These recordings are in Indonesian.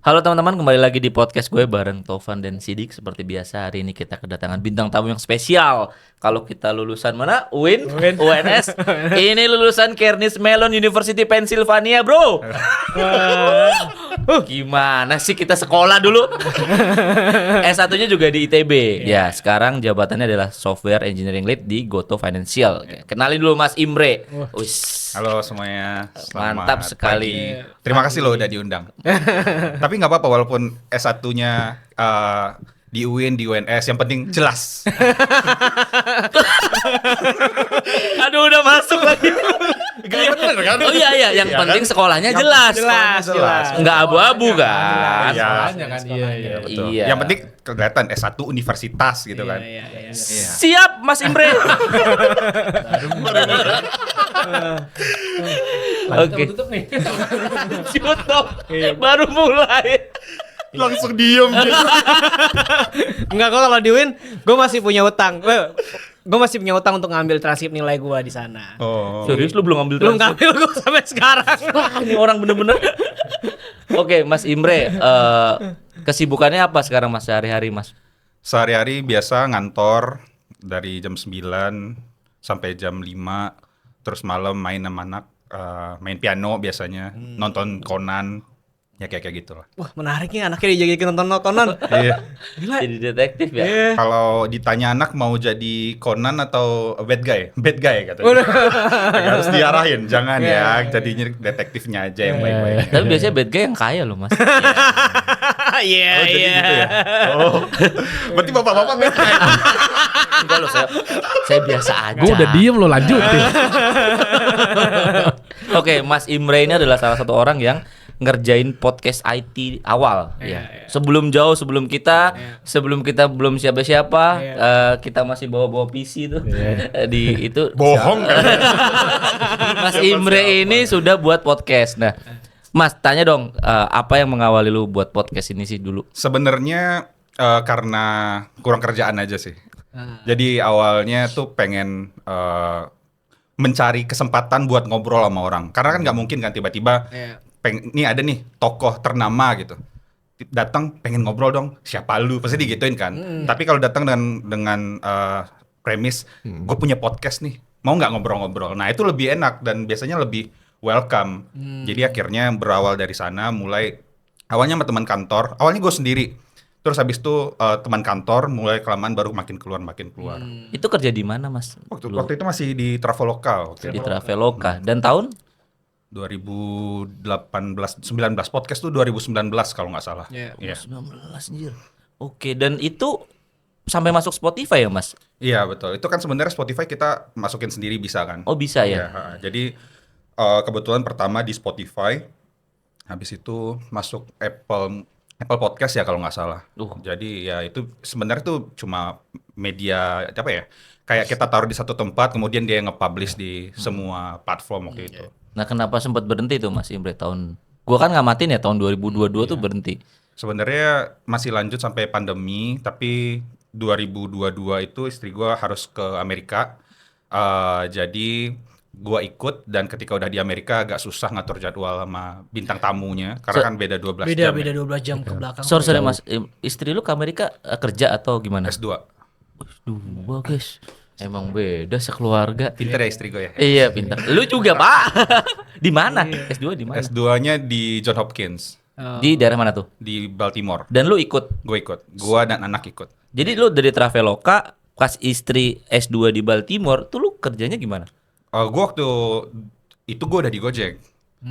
Halo teman-teman, kembali lagi di podcast gue bareng Tovan dan Sidik. Seperti biasa, hari ini kita kedatangan bintang tamu yang spesial. Kalau kita lulusan mana? UNS. Ini lulusan Carnegie Mellon University Pennsylvania, bro. Gimana sih kita sekolah dulu? S1-nya juga di ITB. Ya, sekarang jabatannya adalah Software Engineering Lead di Goto Financial. Kenalin dulu Mas Imre. Halo semuanya, Mantap sekali. pagi. Terima kasih loh udah diundang. Tapi nggak apa-apa walaupun S1-nya di UIN, di UNS, yang penting jelas. Aduh, udah masuk lagi. Gak bener kan? Oh iya, yang Iya penting kan? sekolahnya jelas. Jelas. Nggak abu-abu kan? Iya. Iya. Betul. Iya. Yang penting kelihatan S1 universitas gitu kan. Iya. Siap, Mas Imre. Oke. Tutup nih. Tutup. Baru mulai. Langsung diem gitu. Enggak, kok kalau di Win gue masih punya utang. Gue masih punya utang untuk ngambil transkrip nilai gue di sana. Oh. Serius lu belum ambil Belum transkrip? ngambil gue sampai sekarang. Wah, ini orang bener-bener. Oke, Mas Imre, kesibukannya apa sekarang Mas sehari-hari, Mas? Sehari-hari biasa ngantor dari jam 9 sampai jam 5. Terus malam main sama anak, main piano biasanya, nonton Conan, ya kayak gitulah. Wah, menarik nih anaknya dijajakin nonton Conan. Iya. Gila. Jadi detektif ya? Iya. Kalau ditanya anak mau jadi Conan atau bad guy katanya. Harus diarahin, jangan ya, jadinya detektifnya aja yang baik-baik. Tapi biasanya bad guy yang kaya loh, Mas. Iya, Oh, jadi iya. gitu ya. Oh. Berarti bapak-bapak bad guy. Enggak loh, saya biasa aja. Gue udah diem lo, lanjutin. Oke, Mas Imre ini adalah salah satu orang yang ngerjain podcast IT awal. Ya. Sebelum kita, sebelum kita belum siapa-siapa, kita masih bawa-bawa PC tuh. Di itu Bohong kan? Mas Imre ini sudah buat podcast. Nah, Mas tanya dong, apa yang mengawali lu buat podcast ini sih dulu? Sebenarnya karena kurang kerjaan aja sih. Jadi awalnya tuh pengen mencari kesempatan buat ngobrol sama orang. Karena kan nggak mungkin kan tiba-tiba nih ada nih tokoh ternama gitu. Datang pengen ngobrol dong. Siapa lu? Pasti digituin kan. Tapi kalau datang dengan premis gue punya podcast nih. Mau nggak ngobrol-ngobrol? Nah, itu lebih enak dan biasanya lebih welcome. Jadi akhirnya berawal dari sana, mulai awalnya sama teman kantor. Awalnya gue sendiri. Terus habis itu teman kantor, mulai kelamaan baru makin keluar. Itu kerja di mana, Mas? Waktu itu masih di Traveloka. Di Traveloka. Dan tahun 2018, 19 podcast tuh 2019 kalau nggak salah. Iya. Iya. 19 anjir. Oke, dan itu sampai masuk Spotify ya, Mas? Iya betul. Itu kan sebenarnya Spotify kita masukin sendiri bisa kan? Oh, bisa Iya. ya? Jadi kebetulan pertama di Spotify, habis itu masuk Apple Podcast ya kalau nggak salah. Jadi ya itu sebenarnya tuh cuma media apa ya? Kayak kita taruh di satu tempat, kemudian dia nge-publish di semua platform waktu itu. Nah, kenapa sempat berhenti tuh Mas Imre tahun? Gua kan ngamatin ya tahun 2022 tuh berhenti. Sebenarnya masih lanjut sampai pandemi, tapi 2022 itu istri gua harus ke Amerika. Jadi gua ikut dan ketika udah di Amerika agak susah ngatur jadwal sama bintang tamunya karena kan beda 12 Beda jam. 12 jam ke belakang. Sorry Mas, istri lu ke Amerika kerja atau gimana? S2. Dua guys, emang beda sekeluarga. Pinter ya istri gue ya. Iya pintar. Lu juga Pak? Di mana? S2 di mana? S2-nya di John Hopkins Di daerah mana tuh? di Baltimore. Dan lu ikut. Gue ikut. Gua dan anak ikut. Jadi lu dari Traveloka pas istri S2 di Baltimore, tuh lu kerjanya gimana? Gua waktu itu gue udah di Gojek.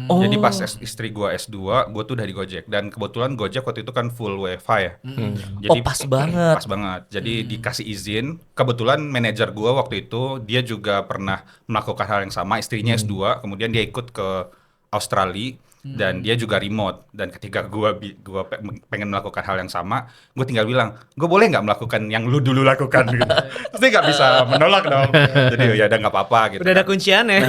Oh. Jadi pas istri gua S2, gue tuh udah di Gojek. Dan kebetulan Gojek waktu itu kan full WFH ya. Jadi, Oh, pas banget. Pas banget. Jadi dikasih izin. Kebetulan manajer gua waktu itu, dia juga pernah melakukan hal yang sama. Istrinya S2, kemudian dia ikut ke Australia. Dan dia juga remote. Dan ketika gua pengen melakukan hal yang sama, gue tinggal bilang, gue boleh nggak melakukan yang lu dulu lakukan gitu. Terus dia nggak bisa menolak dong. Jadi ya udah nggak apa-apa gitu. Udah ada kunciannya.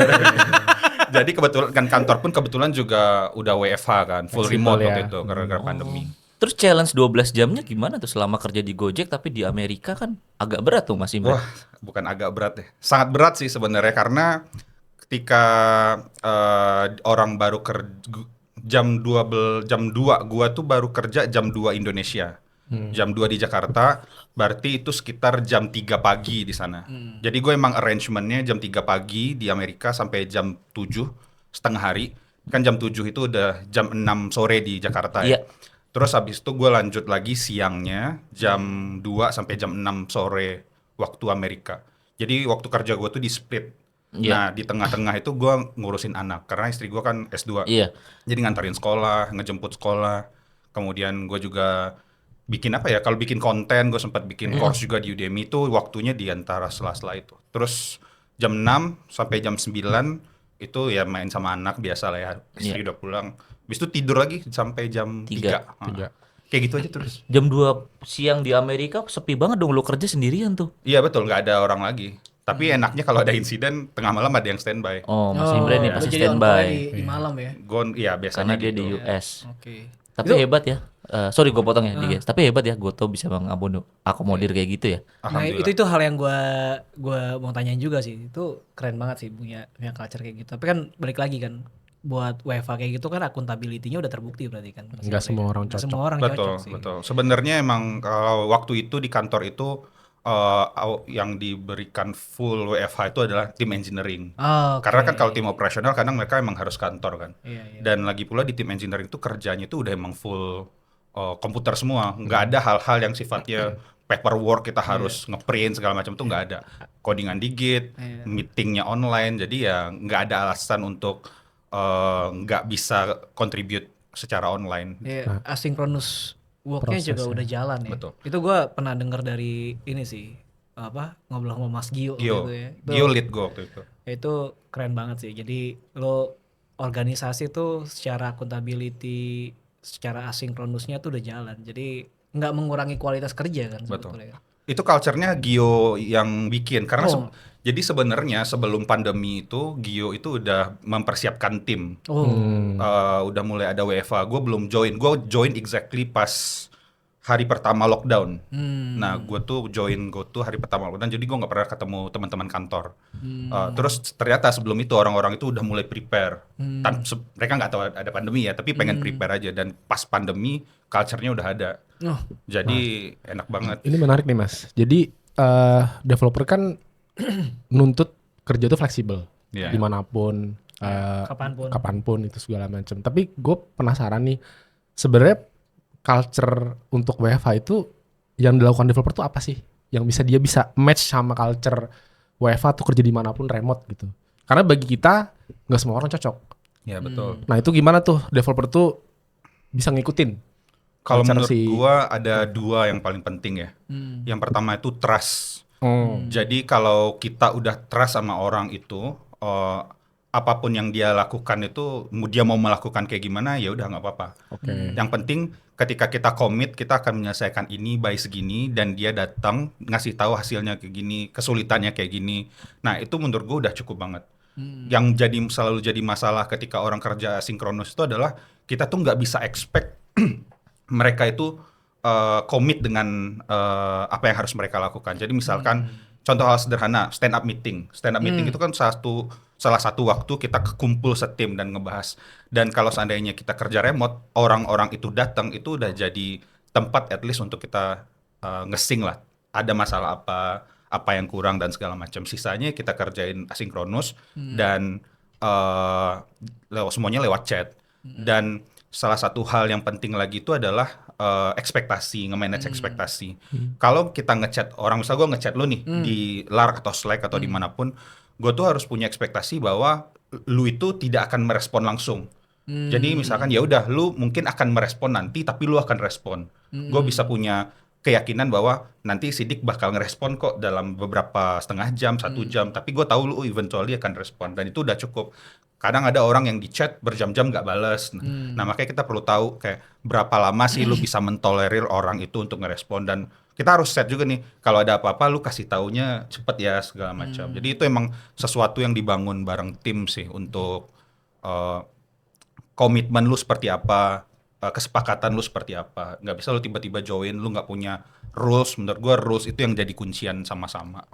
Jadi kebetulan kan kantor pun kebetulan juga udah WFH kan, full remote ya. waktu itu gara-gara pandemi. Terus challenge 12 jamnya gimana tuh selama kerja di Gojek tapi di Amerika kan agak berat tuh Mas Imre. Wah, bukan agak berat deh. Sangat berat sih sebenarnya karena ketika orang baru jam 2 gua tuh baru kerja jam 2 Indonesia. Jam 2 di Jakarta, berarti itu sekitar jam 3 pagi di sana. Jadi gue emang arrangementnya jam 3 pagi di Amerika sampai jam 7 setengah hari. Kan jam 7 itu udah jam 6 sore di Jakarta ya. Iya. Terus habis itu gue lanjut lagi siangnya jam 2 sampai jam 6 sore waktu Amerika. Jadi waktu kerja gue tuh di split. Iya. Nah di tengah-tengah itu gue ngurusin anak. Karena istri gue kan S2. Iya. Jadi nganterin sekolah, ngejemput sekolah. Kemudian gue juga bikin apa ya, kalau bikin konten gue sempat bikin course juga di Udemy itu waktunya di antara sela-sela itu. Terus jam 6 sampai jam 9 itu ya main sama anak biasa lah ya, istri udah pulang. Habis itu tidur lagi sampai jam 3. Tiga. Kayak gitu aja terus. Jam 2 siang di Amerika sepi banget dong, lu kerja sendirian tuh. Iya betul, nggak ada orang lagi. Tapi enaknya kalau ada insiden tengah malam ada yang standby. Oh, Mas Imran nih lu pasti jadi on call standby. di malam ya. Gue iya Karena biasanya dia gitu. di US. Oke. Tapi hebat ya. Sorry gue potong ya, Dik. Tapi hebat ya Goto bisa mengakomodir kayak gitu ya. Nah, Alhamdulillah. itu hal yang gua mau tanyain juga sih. Itu keren banget sih punya culture kayak gitu. Tapi kan balik lagi kan buat WFA kayak gitu kan akuntability-nya udah terbukti berarti kan. Nggak semua orang Nggak cocok. semua orang Betul, cocok sih. betul. Sebenarnya emang kalau waktu itu di kantor itu yang diberikan full WFH itu adalah tim engineering. Oh, oke. Karena kan kalau tim operasional kadang mereka emang harus kantor kan. Iya, iya. Dan lagi pula di tim engineering itu kerjanya itu udah emang full komputer semua. Nggak ada hal-hal yang sifatnya paperwork kita harus ngeprint segala macam tuh nggak ada. Codingan di Git, Iya. meetingnya online. Jadi ya nggak ada alasan untuk nggak bisa contribute secara online. Iya, asynchronous work-nya juga prosesnya. udah jalan ya. Betul. Itu gua pernah dengar dari ini sih, apa ngobrol sama Mas Gio, Gio, gitu ya. Gio lead gue waktu itu. Itu keren banget sih. Jadi lo organisasi tuh secara accountability, secara asinkronusnya tuh udah jalan. Jadi nggak mengurangi kualitas kerja kan Betul. sebetulnya. Itu culture-nya Gio yang bikin karena Oh. jadi sebenarnya sebelum pandemi itu Gio itu udah mempersiapkan tim. Oh, Udah mulai ada WFA. Gue belum join. Gue join exactly pas hari pertama lockdown. Nah, gue tuh hari pertama lockdown. Jadi gue nggak pernah ketemu teman-teman kantor. Terus ternyata sebelum itu orang-orang itu udah mulai prepare. Mereka nggak tahu ada pandemi ya, tapi pengen prepare aja. Dan pas pandemi, culture-nya udah ada. oh, Jadi enak banget. Ini menarik nih Mas. Jadi developer kan nuntut kerja itu fleksibel, Iya. dimanapun, kapanpun. itu segala macam. Tapi gue penasaran nih, sebenarnya culture untuk WFH itu yang dilakukan developer tuh apa sih? Yang dia bisa match sama culture WFH tuh kerja dimanapun remote gitu. Karena bagi kita nggak semua orang cocok. Ya betul. Nah itu gimana tuh developer tuh bisa ngikutin? Kalau culture menurut si- gua ada dua yang paling penting ya. Yang pertama itu trust. Jadi kalau kita udah trust sama orang itu, apapun yang dia lakukan itu, dia mau melakukan kayak gimana ya udah nggak apa-apa. Oke. Yang penting ketika kita komit, kita akan menyelesaikan ini by segini dan dia datang ngasih tahu hasilnya kayak gini, kesulitannya kayak gini. Nah itu menurut gua udah cukup banget. Yang selalu jadi masalah ketika orang kerja sinkronus itu adalah kita tuh nggak bisa expect mereka itu komit dengan apa yang harus mereka lakukan. Jadi misalkan contoh hal sederhana, stand up meeting. Stand up meeting itu kan salah satu waktu kita kumpul setim dan ngebahas. Dan kalau seandainya kita kerja remote, orang-orang itu datang itu udah jadi tempat at least untuk kita ngesing lah. Ada masalah apa yang kurang dan segala macam. Sisanya kita kerjain asinkronus dan semuanya lewat chat. Dan salah satu hal yang penting lagi itu adalah ekspektasi, nge-manage ekspektasi. Kalau kita ngechat orang, misal gue ngechat lu nih di Lark atau Slack atau dimanapun, gue tuh harus punya ekspektasi bahwa lu itu tidak akan merespon langsung. Jadi misalkan ya udah lu mungkin akan merespon nanti, tapi lu akan respon. Gue bisa punya keyakinan bahwa nanti Sidik bakal ngerespon kok dalam beberapa setengah jam, 1 jam. Tapi gue tahu lu eventually akan respon dan itu udah cukup. Kadang ada orang yang di chat berjam-jam nggak bales. Nah makanya kita perlu tahu kayak berapa lama sih lu bisa mentolerir orang itu untuk ngerespon. Dan kita harus set juga nih, kalau ada apa-apa lu kasih taunya cepet ya segala macam. Jadi itu emang sesuatu yang dibangun bareng tim sih untuk komitmen lu seperti apa, kesepakatan lu seperti apa. Nggak bisa lu tiba-tiba join, lu nggak punya rules. Menurut gua rules itu yang jadi kuncian sama-sama.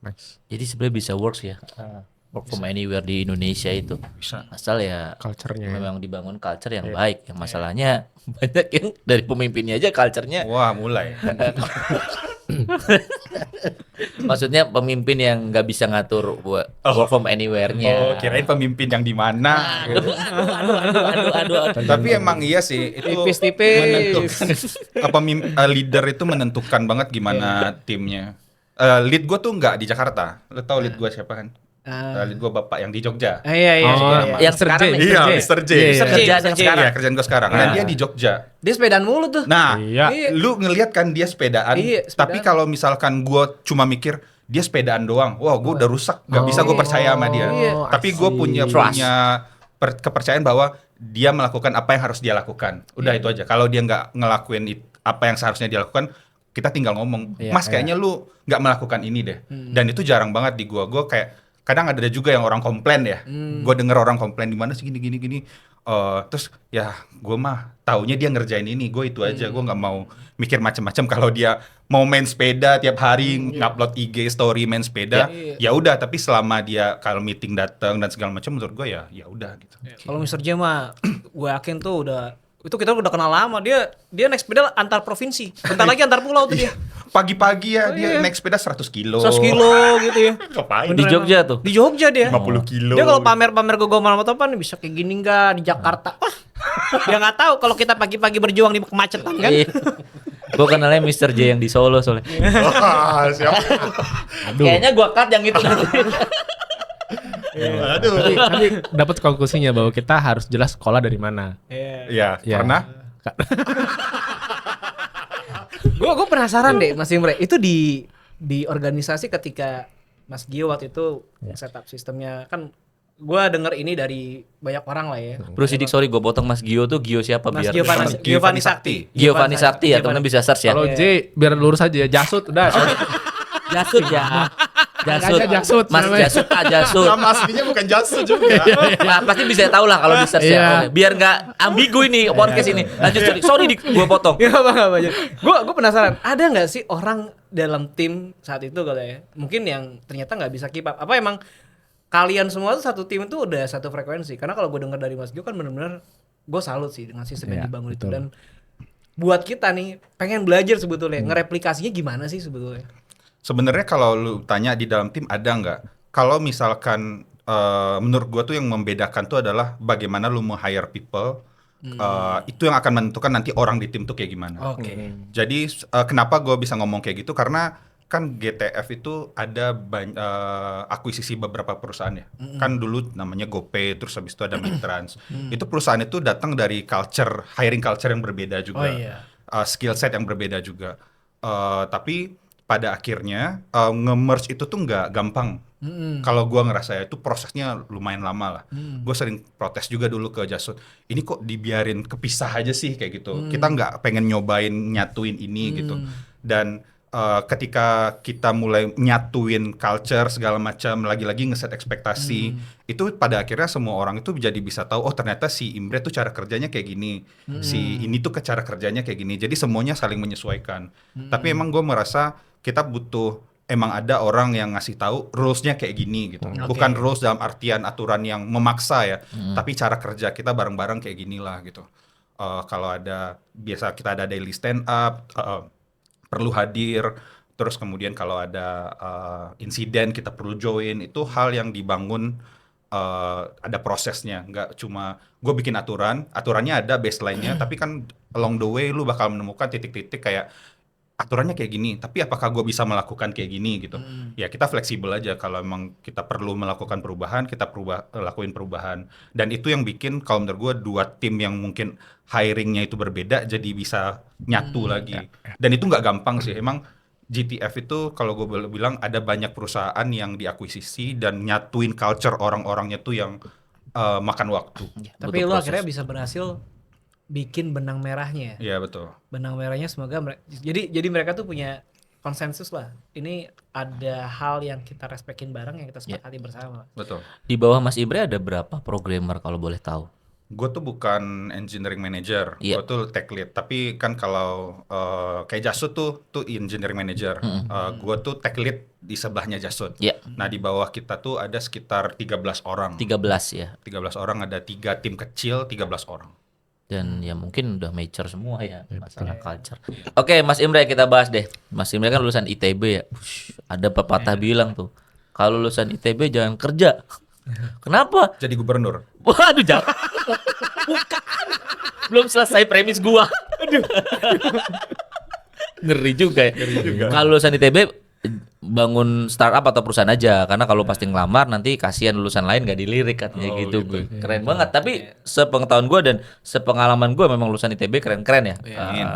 Nice. Jadi sebenarnya bisa works ya. work from anywhere di Indonesia itu. Bisa. Asal ya Culture-nya ya. memang dibangun culture yang baik. Yang masalahnya banyak yang dari pemimpinnya aja culture-nya. Wah, mulai. Maksudnya pemimpin yang nggak bisa ngatur buat work from anywhere-nya. Oh, kirain pemimpin yang di mana. gitu. Aduh. Tapi emang iya sih itu Tipis-tipis. leader itu menentukan banget gimana timnya. Lead gue tuh nggak di Jakarta. Lo tau lead gue siapa kan? Lead gue bapak yang di Jogja. Iya. Yang Mr. sekarang J. nih. Iya, Mr. J. Iya, Mr. J. Kerjaan yang sekarang. Iya, kerjaan gue sekarang. Dan dia di Jogja. Dia sepedaan mulu tuh. Nah, Iya. lu ngelihat kan dia sepedaan. Iya, sepedaan. Tapi kalau misalkan gue cuma mikir dia sepedaan doang, wah gue udah rusak, gak bisa gue percaya sama dia. Iya. Tapi gue punya Trust. kepercayaan bahwa dia melakukan apa yang harus dia lakukan. Udah itu aja. Kalau dia nggak ngelakuin apa yang seharusnya dia lakukan, kita tinggal ngomong, Iya, Mas kayaknya lu nggak melakukan ini deh. Dan itu jarang banget di gue. Gue kayak kadang ada juga yang orang komplain ya. Gue denger orang komplain di mana sih gini. Terus ya gue mah taunya dia ngerjain ini, gue itu aja. Gue nggak mau mikir macam-macam. Kalau dia mau main sepeda tiap hari ngupload IG story main sepeda, ya udah. Tapi selama dia kalau meeting datang dan segala macam, menurut gue ya udah gitu. Kalau Mr. J mah gue yakin tuh itu kita udah kenal lama. Dia naik sepeda antar provinsi. Bentar lagi antar pulau tuh dia. Pagi-pagi ya dia naik sepeda 100 kilo. 100 kilo gitu ya. Ngapain? Di Jogja tuh. Di Jogja dia. 50 kilo. Dia kalau pamer ke Gomar sama Topan bisa kayak gini enggak di Jakarta. Wah. Dia nggak tahu kalau kita pagi-pagi berjuang di kemacetan kan. Iya. Gue kenalnya Mr. J yang di Solo soalnya. Wah, siapa? Kayaknya gua cut yang itu nanti. Aduh. Tapi dapat konklusinya bahwa kita harus jelas sekolah dari mana. Ya, Ya. karena Gue penasaran deh Mas Imre, itu di organisasi ketika Mas Gio waktu itu setup sistemnya kan, gue denger ini dari banyak orang lah ya. Bro Sidik, sorry gue potong Mas Gio tuh Gio siapa Mas biar Giovanni Sakti. Giovanni Sakti ya, temen bisa search ya. Kalau J biar lurus aja ya, Jasut udah. Jasut ya. Jasut. Makanya Jasut Mas namanya. Jasut Pak Jasut. nama aslinya bukan Jasu juga. Nah, pasti bisa tahu lah kalau di search Iya. ya. Oke. Biar nggak ambigu ini podcast ini. Lanjut sorry gue potong. Gak apa-apa. Gue penasaran, ada nggak sih orang dalam tim saat itu kalau ya, mungkin yang ternyata nggak bisa keep up? Apa emang kalian semua tuh satu tim itu udah satu frekuensi? Karena kalau gue dengar dari Mas Gio kan benar-benar gue salut sih dengan sistem yang Iya, dibangun itu. betul. Dan buat kita nih pengen belajar sebetulnya ngereplikasinya gimana sih sebetulnya? Sebenarnya kalau lu tanya di dalam tim ada nggak? Kalau misalkan menurut gua tuh yang membedakan tuh adalah bagaimana lu mau-hire people. Itu yang akan menentukan nanti orang di tim tuh kayak gimana. Oke. Jadi kenapa gua bisa ngomong kayak gitu? Karena kan GTF itu ada akuisisi beberapa perusahaan ya. Kan dulu namanya GoPay, terus habis itu ada Mitrans. Itu perusahaan itu datang dari hiring culture yang berbeda juga. Oh iya. Skill set yang berbeda juga. Tapi pada akhirnya nge-merge itu tuh nggak gampang. Kalau gua ngerasa ya itu prosesnya lumayan lama lah. Gue sering protes juga dulu ke Jasut. Ini kok dibiarin kepisah aja sih kayak gitu. Kita nggak pengen nyobain nyatuin ini gitu. Dan ketika kita mulai nyatuin culture segala macam, lagi-lagi ngeset ekspektasi, itu pada akhirnya semua orang itu jadi bisa tahu, oh ternyata si Imre tuh cara kerjanya kayak gini, si ini tuh cara kerjanya kayak gini. Jadi semuanya saling menyesuaikan. Tapi emang gue merasa kita butuh emang ada orang yang ngasih tahu rules-nya kayak gini gitu. Bukan rules dalam artian aturan yang memaksa ya, tapi cara kerja kita bareng-bareng kayak ginilah gitu. Kalau biasa kita ada daily stand up, perlu hadir, terus kemudian kalau ada insiden kita perlu join, itu hal yang dibangun ada prosesnya, nggak cuma gue bikin aturannya ada baseline-nya, tapi kan along the way lu bakal menemukan titik-titik kayak aturannya kayak gini, tapi apakah gue bisa melakukan kayak gini gitu. Ya kita fleksibel aja, kalau emang kita perlu melakukan perubahan, kita lakuin perubahan. Dan itu yang bikin kalau menurut gue dua tim yang mungkin hiringnya itu berbeda jadi bisa nyatu lagi. Dan itu nggak gampang sih, emang GTF itu kalau gue boleh bilang ada banyak perusahaan yang diakuisisi dan nyatuin culture orang-orangnya tuh yang makan waktu. Tapi lu akhirnya bisa berhasil bikin benang merahnya. Iya betul. Benang merahnya semoga jadi mereka tuh punya konsensus lah. Ini ada hal yang kita respekin bareng, yang kita sepakati bersama. Betul. Di bawah Mas Imre ada berapa programmer kalau boleh tahu? Gue tuh bukan engineering manager, Iya. gue tuh tech lead. Tapi kan kalau kayak Jasut tuh engineering manager. Gue tuh tech lead di sebelahnya Jasut. Iya. Nah di bawah kita tuh ada sekitar 13 orang. 13 ya. 13 orang, ada 3 tim kecil, 13 orang. Dan ya mungkin udah mature semua ya masalah culture. Oke, Mas Imre kita bahas deh. Mas Imre kan lulusan ITB ya. Ush, ada pepatah bilang tuh, kalau lulusan ITB jangan kerja. Kenapa? Jadi gubernur. Waduh, jangan. Bukan. Belum selesai premis gua. Aduh. Ngeri juga ya. Kalau lulusan ITB bangun startup atau perusahaan aja, karena kalau pasti ngelamar nanti kasihan lulusan lain gak dilirik katanya gitu. Keren banget. Tapi sepengetahuan gua dan sepengalaman gua memang lulusan ITB keren-keren ya.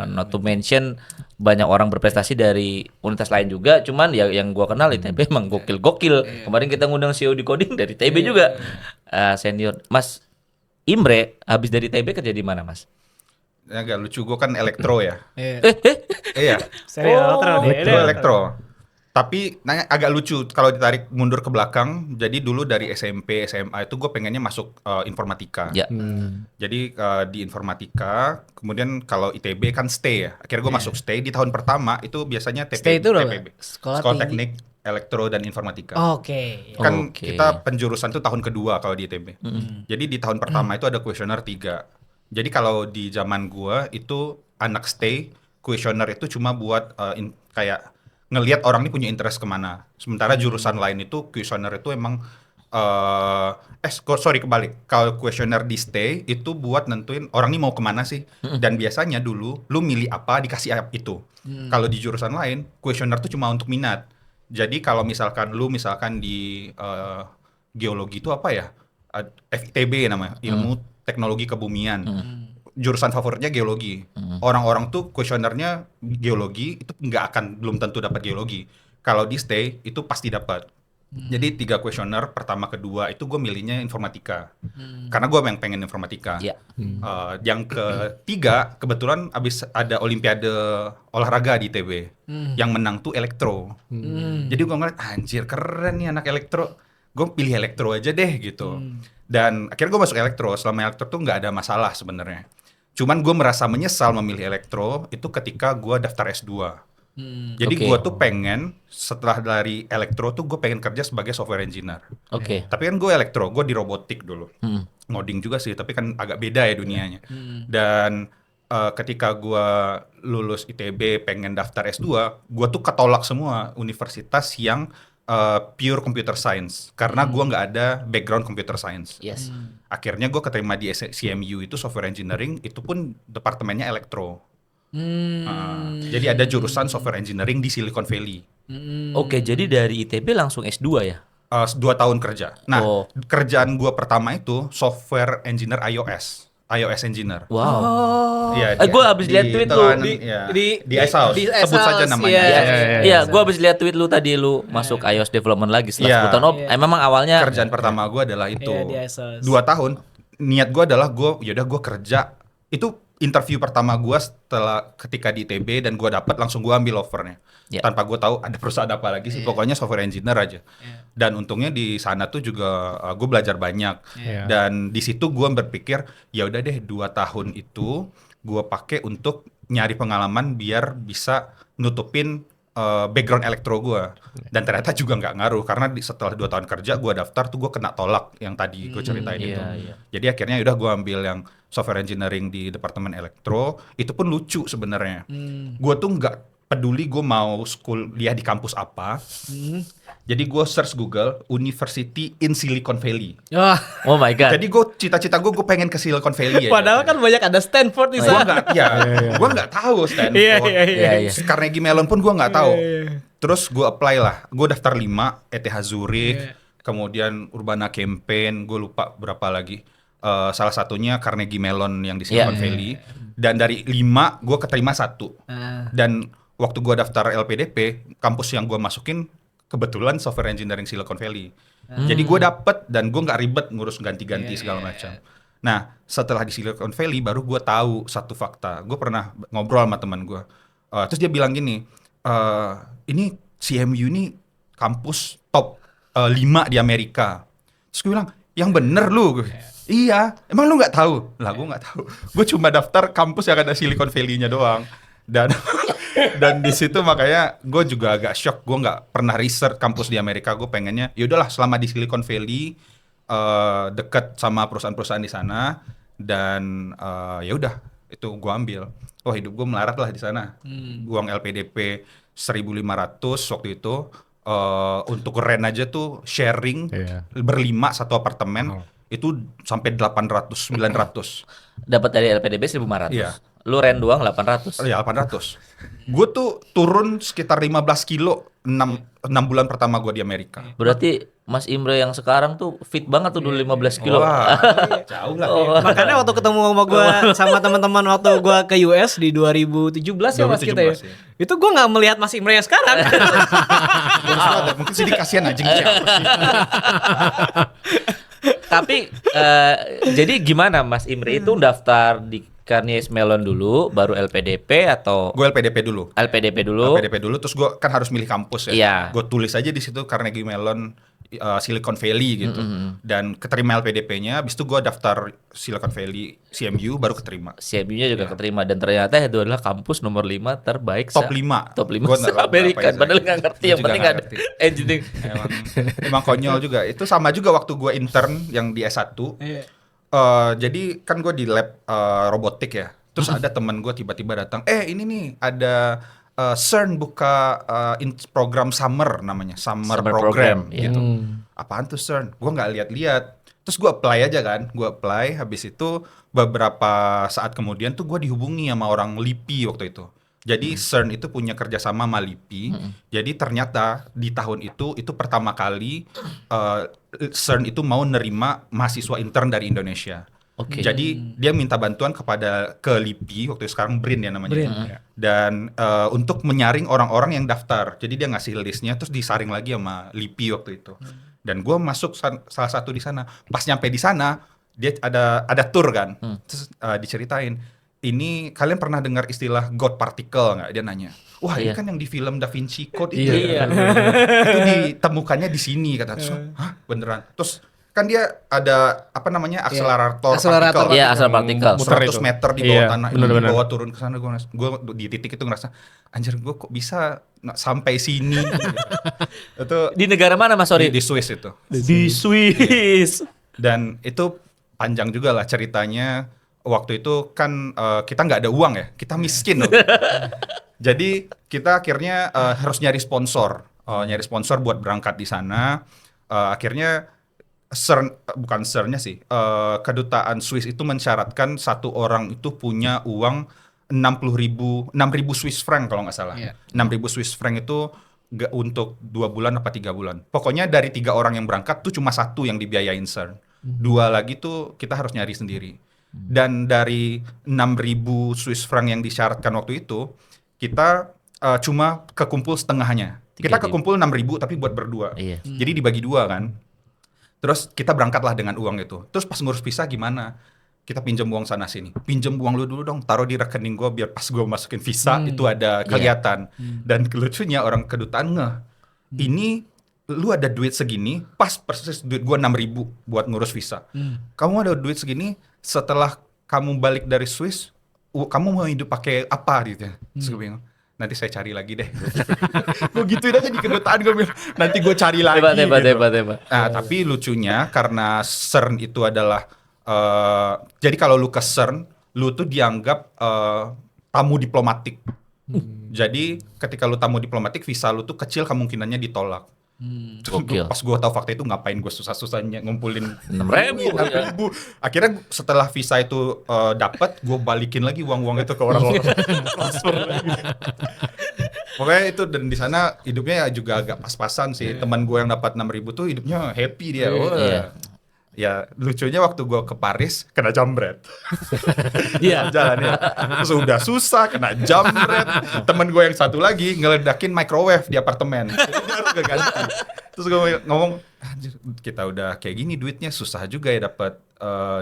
Not to mention banyak orang berprestasi dari universitas lain juga. Cuman ya yang gua kenal ITB emang gokil-gokil. Kemarin kita ngundang CEO di coding dari ITB juga. Senior. Mas Imre habis dari ITB kerja di mana, Mas? Agak lucu, gue kan elektro ya. Iya, Serial gue elektro. Tapi agak lucu kalau ditarik mundur ke belakang. Jadi dulu dari SMP, SMA itu gue pengennya masuk informatika. Ya. Jadi di informatika, kemudian kalau ITB kan STE ya. Akhirnya gue masuk STE di tahun pertama itu biasanya STE itu apa? TPB. Sekolah Sekolah tinggi. Teknik Elektro dan Informatika. Oke. Kan Oke. kita penjurusan tuh tahun kedua kalau di ITB. Jadi di tahun pertama itu ada kuesioner 3. Jadi kalau di zaman gua itu anak stay, kuesioner itu cuma buat kayak ngelihat orang ini punya interest kemana. Sementara jurusan lain itu kuesioner itu emang kebalik. Kalau kuesioner di stay itu buat nentuin orang ini mau kemana sih. Dan biasanya dulu lu milih apa dikasih itu. Kalau di jurusan lain kuesioner tuh cuma untuk minat. Jadi kalau misalkan lu di geologi itu apa ya? FITB namanya, ilmu teknologi kebumian. Jurusan favoritnya geologi. Orang-orang tuh kuesionernya geologi itu belum tentu dapat geologi. Kalau di stay itu pasti dapat. Jadi 3 kuesioner pertama kedua itu gue milihnya informatika. Karena gue memang pengen informatika. Iya. Yang ketiga kebetulan abis ada olimpiade olahraga di ITB. Yang menang tuh elektro. Jadi gue ngeliat anjir keren nih anak elektro. Gue pilih elektro aja deh gitu. Dan akhirnya gue masuk elektro. Selama elektro tuh nggak ada masalah sebenarnya. Cuman gue merasa menyesal memilih elektro itu ketika gue daftar S2. Jadi Oke. gue tuh pengen setelah dari elektro tuh gue pengen kerja sebagai software engineer. Oke. Tapi kan gue elektro, gue di robotik dulu. Ngoding juga sih, tapi kan agak beda ya dunianya. Dan ketika gue lulus ITB pengen daftar S2, gue tuh ketolak semua universitas yang pure computer science. Karena gue nggak ada background computer science. Yes. Akhirnya gue keterima di CMU itu software engineering, itu pun departemennya elektro. Jadi ada jurusan software engineering di Silicon Valley. Oke, jadi dari ITB langsung S2 ya? 2 tahun kerja. Nah, Oh. kerjaan gue pertama itu software engineer iOS engineer. Wow. Iya, gue habis lihat tweet lu. di Icehouse. Sebut saja namanya. Iya, gue habis lihat tweet lu tadi lu masuk iOS development lagi setelah 10 tahun. Memang awalnya Kerjaan pertama gue adalah itu. Iya, di Icehouse. 2 tahun. Niat gue adalah gue kerja. Itu interview pertama gue setelah ketika di ITB dan gue dapat langsung gue ambil offernya. Yeah. Tanpa gue tahu ada perusahaan apa lagi sih. Pokoknya software engineer aja. Dan untungnya di sana tuh juga gue belajar banyak. Dan di situ gue berpikir ya udah deh 2 tahun itu gue pakai untuk nyari pengalaman biar bisa nutupin background elektro gue. Dan ternyata juga nggak ngaruh karena setelah 2 tahun kerja gue daftar tuh gue kena tolak yang tadi gue ceritain itu. iya. Jadi akhirnya udah gue ambil yang software engineering di departemen elektro. Itu pun lucu sebenarnya. Gue tuh nggak peduli gue mau kuliah di kampus apa. Jadi gue search Google University in Silicon Valley. Wah, Oh my god. Jadi gue cita-cita gue pengen ke Silicon Valley ya. padahal kan banyak ada Stanford di gue sana. nggak tahu Stanford. Iya. Carnegie Mellon pun gue nggak tahu. Terus gue apply lah. Gue daftar 5 ETH Zurich, kemudian Urbana Campaign, gue lupa berapa lagi. Salah satunya Carnegie Mellon yang di Silicon Valley. Dan dari 5 gue keterima 1. Dan waktu gue daftar LPDP, kampus yang gue masukin kebetulan software engineering Silicon Valley. Jadi gue dapet dan gue nggak ribet ngurus ganti-ganti segala macam. Nah setelah di Silicon Valley baru gue tahu satu fakta. Gue pernah ngobrol sama teman gue. Terus dia bilang gini, ini CMU ini kampus top 5 di Amerika. Terus gue bilang, yang bener lu. Iya, emang lu nggak tahu? Lah gue nggak tahu. Gue cuma daftar kampus yang ada Silicon Valley-nya doang. Dan dan di situ makanya gue juga agak shock. Gue nggak pernah research kampus di Amerika. Gue pengennya, ya udahlah selama di Silicon Valley dekat sama perusahaan-perusahaan di sana dan ya udah itu gue ambil. Wah hidup gue melarat lah di sana. Uang LPDP 1.500 waktu itu. Untuk rent aja tuh sharing berlima satu apartemen itu sampai 800 900. Dapat dari LPDP 1.500. Iya. Lu rent doang 800. Ya 800. Gue tuh turun sekitar 15 kilo 6 bulan pertama gue di Amerika. Berarti Mas Imre yang sekarang tuh fit banget tuh dulu 15 kilo. Wah, jauh lah. Makanya waktu ketemu sama gue sama teman-teman waktu gue ke US di 2017 ya Mas kita ya. 2017 ya. Itu gue nggak melihat Mas Imre yang sekarang. Mungkin sedih kasihan aja siapa sih. Tapi jadi gimana Mas Imre itu daftar di Carnegie Mellon dulu, baru LPDP atau Gue LPDP dulu. LPDP dulu? LPDP dulu, terus gue kan harus milih kampus ya. Iya. Gue tulis aja di situ Carnegie Mellon, Silicon Valley gitu. Dan keterima LPDP-nya, habis itu gue daftar Silicon Valley, CMU, baru keterima. CMU-nya juga keterima dan ternyata itu adalah kampus nomor 5 terbaik Top 5. Top 5 Gua nggak tahu Amerika. berapa ya, Padahal nggak ngerti, Gua yang juga penting nggak ada ngerti. engineering. Emang konyol juga. Itu sama juga waktu gue intern yang di S1. Jadi kan gue di lab robotik ya. Terus ada teman gue tiba-tiba datang, ini nih ada CERN buka program summer namanya, summer program iya. gitu. Apaan tuh CERN? Gue nggak lihat-lihat. Terus gue apply aja kan, habis itu beberapa saat kemudian tuh gue dihubungi sama orang LIPI waktu itu. Jadi CERN itu punya kerjasama sama LIPI. Jadi ternyata di tahun itu pertama kali CERN itu mau nerima mahasiswa intern dari Indonesia. Oke. Jadi dia minta bantuan ke LIPI waktu itu, sekarang BRIN ya namanya. Dan untuk menyaring orang-orang yang daftar. Jadi dia ngasih listnya terus disaring lagi sama LIPI waktu itu. Dan gue masuk salah satu di sana. Pas nyampe di sana dia ada tour kan. Terus diceritain, ini kalian pernah dengar istilah God particle nggak? Dia nanya. Wah ini kan yang di film Da Vinci Code itu. Iya. Itu ditemukannya di sini kata. Terus, hah beneran? Terus kan dia ada apa namanya akselerator partikel. Iya, asal partikel. 100 meter di bawah tanah itu bener-bener. dibawa turun ke sana. Gue di titik itu ngerasa anjir gue kok bisa sampai sini. Itu Di negara mana Mas Sori? di Swiss itu. Di Swiss. Dan itu panjang juga lah ceritanya. Waktu itu kan kita nggak ada uang ya, kita miskin loh. Jadi kita akhirnya harus nyari sponsor buat berangkat di sana. Akhirnya bukan CERN-nya sih, kedutaan Swiss itu mensyaratkan satu orang itu punya uang 6.000 Swiss franc kalau nggak salah. 6.000 Swiss franc itu untuk 2 bulan apa 3 bulan. Pokoknya dari 3 orang yang berangkat tuh cuma 1 yang dibiayain CERN. 2 lagi tuh kita harus nyari sendiri. Dan dari 6.000 Swiss franc yang disyaratkan waktu itu, kita cuma kekumpul setengahnya. Kita kekumpul 6.000 tapi buat berdua. Iya. Jadi dibagi 2 kan. Terus kita berangkatlah dengan uang itu. Terus pas ngurus visa gimana? Kita pinjam uang sana sini. Pinjam uang lu dulu dong, taruh di rekening gue biar pas gue masukin visa itu ada kelihatan. Dan lucunya orang kedutaan ini lu ada duit segini, pas persis duit gue 6.000 buat ngurus visa. Kamu ada duit segini, setelah kamu balik dari Swiss, kamu mau hidup pakai apa gitu ya? Terus gue bingung. Nanti saya cari lagi deh. Gue gituin aja di kedutaan gue bilang, nanti gue cari lagi. Hebat. Nah, tapi lucunya karena CERN itu adalah jadi kalau lu ke CERN, lu tuh dianggap tamu diplomatik. Jadi ketika lu tamu diplomatik, visa lu tuh kecil kemungkinannya ditolak. Gokil. Pas gue tahu fakta itu ngapain gue susah-susahnya ngumpulin 6.000. Akhirnya setelah visa itu dapat, gue balikin lagi uang-uang itu ke orang-orang. Transfer lagi. Pokoknya itu, dan di sana hidupnya juga agak pas-pasan sih. Teman gue yang dapat 6.000 tuh hidupnya happy dia. Ya lucunya waktu gue ke Paris kena jambret. Iya. Jalan ya. Terus udah susah kena jambret. Temen gue yang satu lagi ngeledakin microwave di apartemen. Jadi dia harus ganti. Terus gue ngomong, anjir, kita udah kayak gini duitnya susah juga ya dapat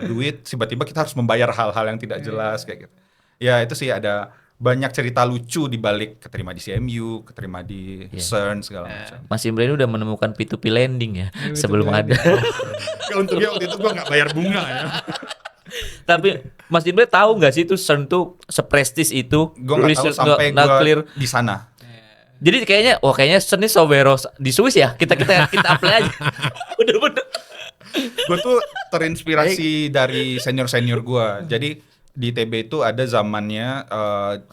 duit. Tiba-tiba kita harus membayar hal-hal yang tidak jelas kayak gitu. Ya itu sih ada banyak cerita lucu di balik keterima di CMU, keterima di CERN segala macam. Mas Imre ini udah menemukan P2P lending ya sebelum ada. Ya, untungnya waktu itu gue nggak bayar bunga ya. Tapi Mas Imre tahu nggak sih itu CERN tuh seprestis itu? Gue nggak tahu Research sampai not gue clear. di sana. Jadi kayaknya CERN ini software di Swiss ya. Kita apply aja. Bener-bener. Gue tuh terinspirasi dari senior gue. Jadi di ITB itu ada zamannya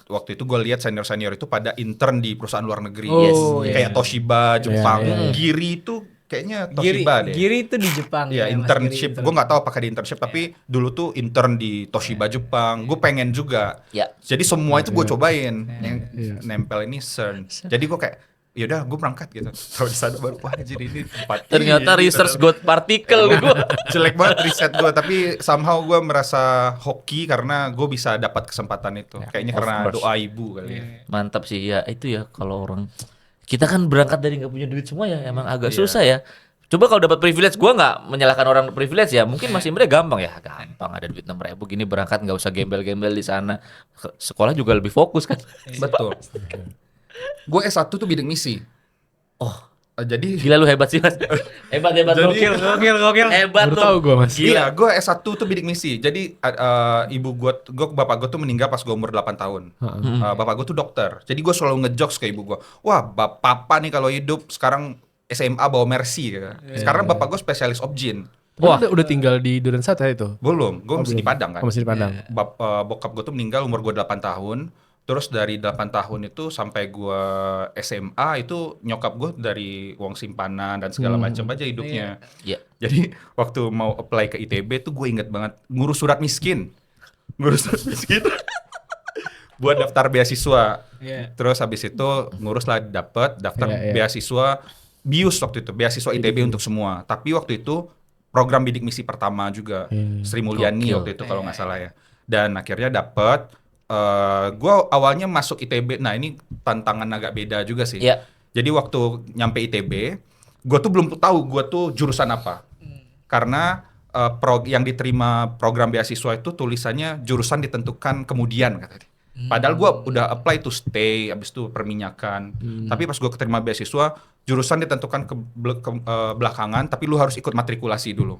waktu itu gue lihat senior itu pada intern di perusahaan luar negeri. Oh, Kayak Toshiba Jepang. iya. Giri itu kayaknya Giri, Toshiba deh. Giri itu di Jepang. Ya, Mas internship. Giri Gue nggak tahu apakah di internship, tapi dulu tuh intern di Toshiba Jepang. Gue pengen juga. Ya. Jadi semua itu gue cobain. Yang Iya. nempel ini CERN. Jadi gue kayak, yaudah gue berangkat gitu. Tahu di sana baru wah jadi ini tempat. Ternyata ini, research gitu. got partikel gue. Jelek banget riset gue, tapi somehow gue merasa hoki karena gue bisa dapat kesempatan itu. Kayaknya of karena course. doa ibu kali ya. Mantap sih ya itu ya kalau orang kita kan berangkat dari nggak punya duit semua ya emang agak Iya. susah ya. Coba kalau dapat privilege, gua nggak menyalahkan orang privilege ya. Mungkin Mas Imre gampang ya, gampang ada duit 6.000 gini berangkat nggak usah gembel-gembel di sana. Sekolah juga lebih fokus kan. Betul. Gue S1 tuh bidik misi. Oh, Jadi gila lu hebat sih Mas. Hebat Jadi- Gokil. Hebat Baru tuh. tahu gue Mas. gila, gue S1 tuh bidik misi. Jadi bapak gue tuh meninggal pas gue umur 8 tahun. Bapak gue tuh dokter. Jadi gue selalu ngejokes ke ibu gue. Wah, papa nih kalau hidup sekarang SMA bawa Mercy gitu. Sekarang bapak gue spesialis obgyn. Wah, udah tinggal di Durensat ya itu? Belum, gue masih di belum. Padang kan. Oh, masih di Padang. Bokap gue tuh meninggal umur gue 8 tahun. Terus dari 8 tahun itu sampai gue SMA itu nyokap gue dari uang simpanan dan segala macam aja hidupnya. Iya. Jadi waktu mau apply ke ITB tuh gue inget banget ngurus surat miskin. Ngurus surat miskin. Buat daftar beasiswa. Iya. Terus habis itu ngurus lah dapet daftar Iya, iya. beasiswa BIUS waktu itu, beasiswa ITB untuk semua. Tapi waktu itu program bidik misi pertama juga Sri Mulyani Gokil. waktu itu kalau nggak salah ya. Dan akhirnya dapet. Gue awalnya masuk ITB. Nah ini tantangan agak beda juga sih. Iya. Jadi waktu nyampe ITB, gue tuh belum tahu gue tuh jurusan apa. Karena yang diterima program beasiswa itu tulisannya jurusan ditentukan kemudian katanya. Padahal gue udah apply to stay, abis itu perminyakan. Tapi pas gue keterima beasiswa, jurusan ditentukan belakangan, tapi lu harus ikut matrikulasi dulu.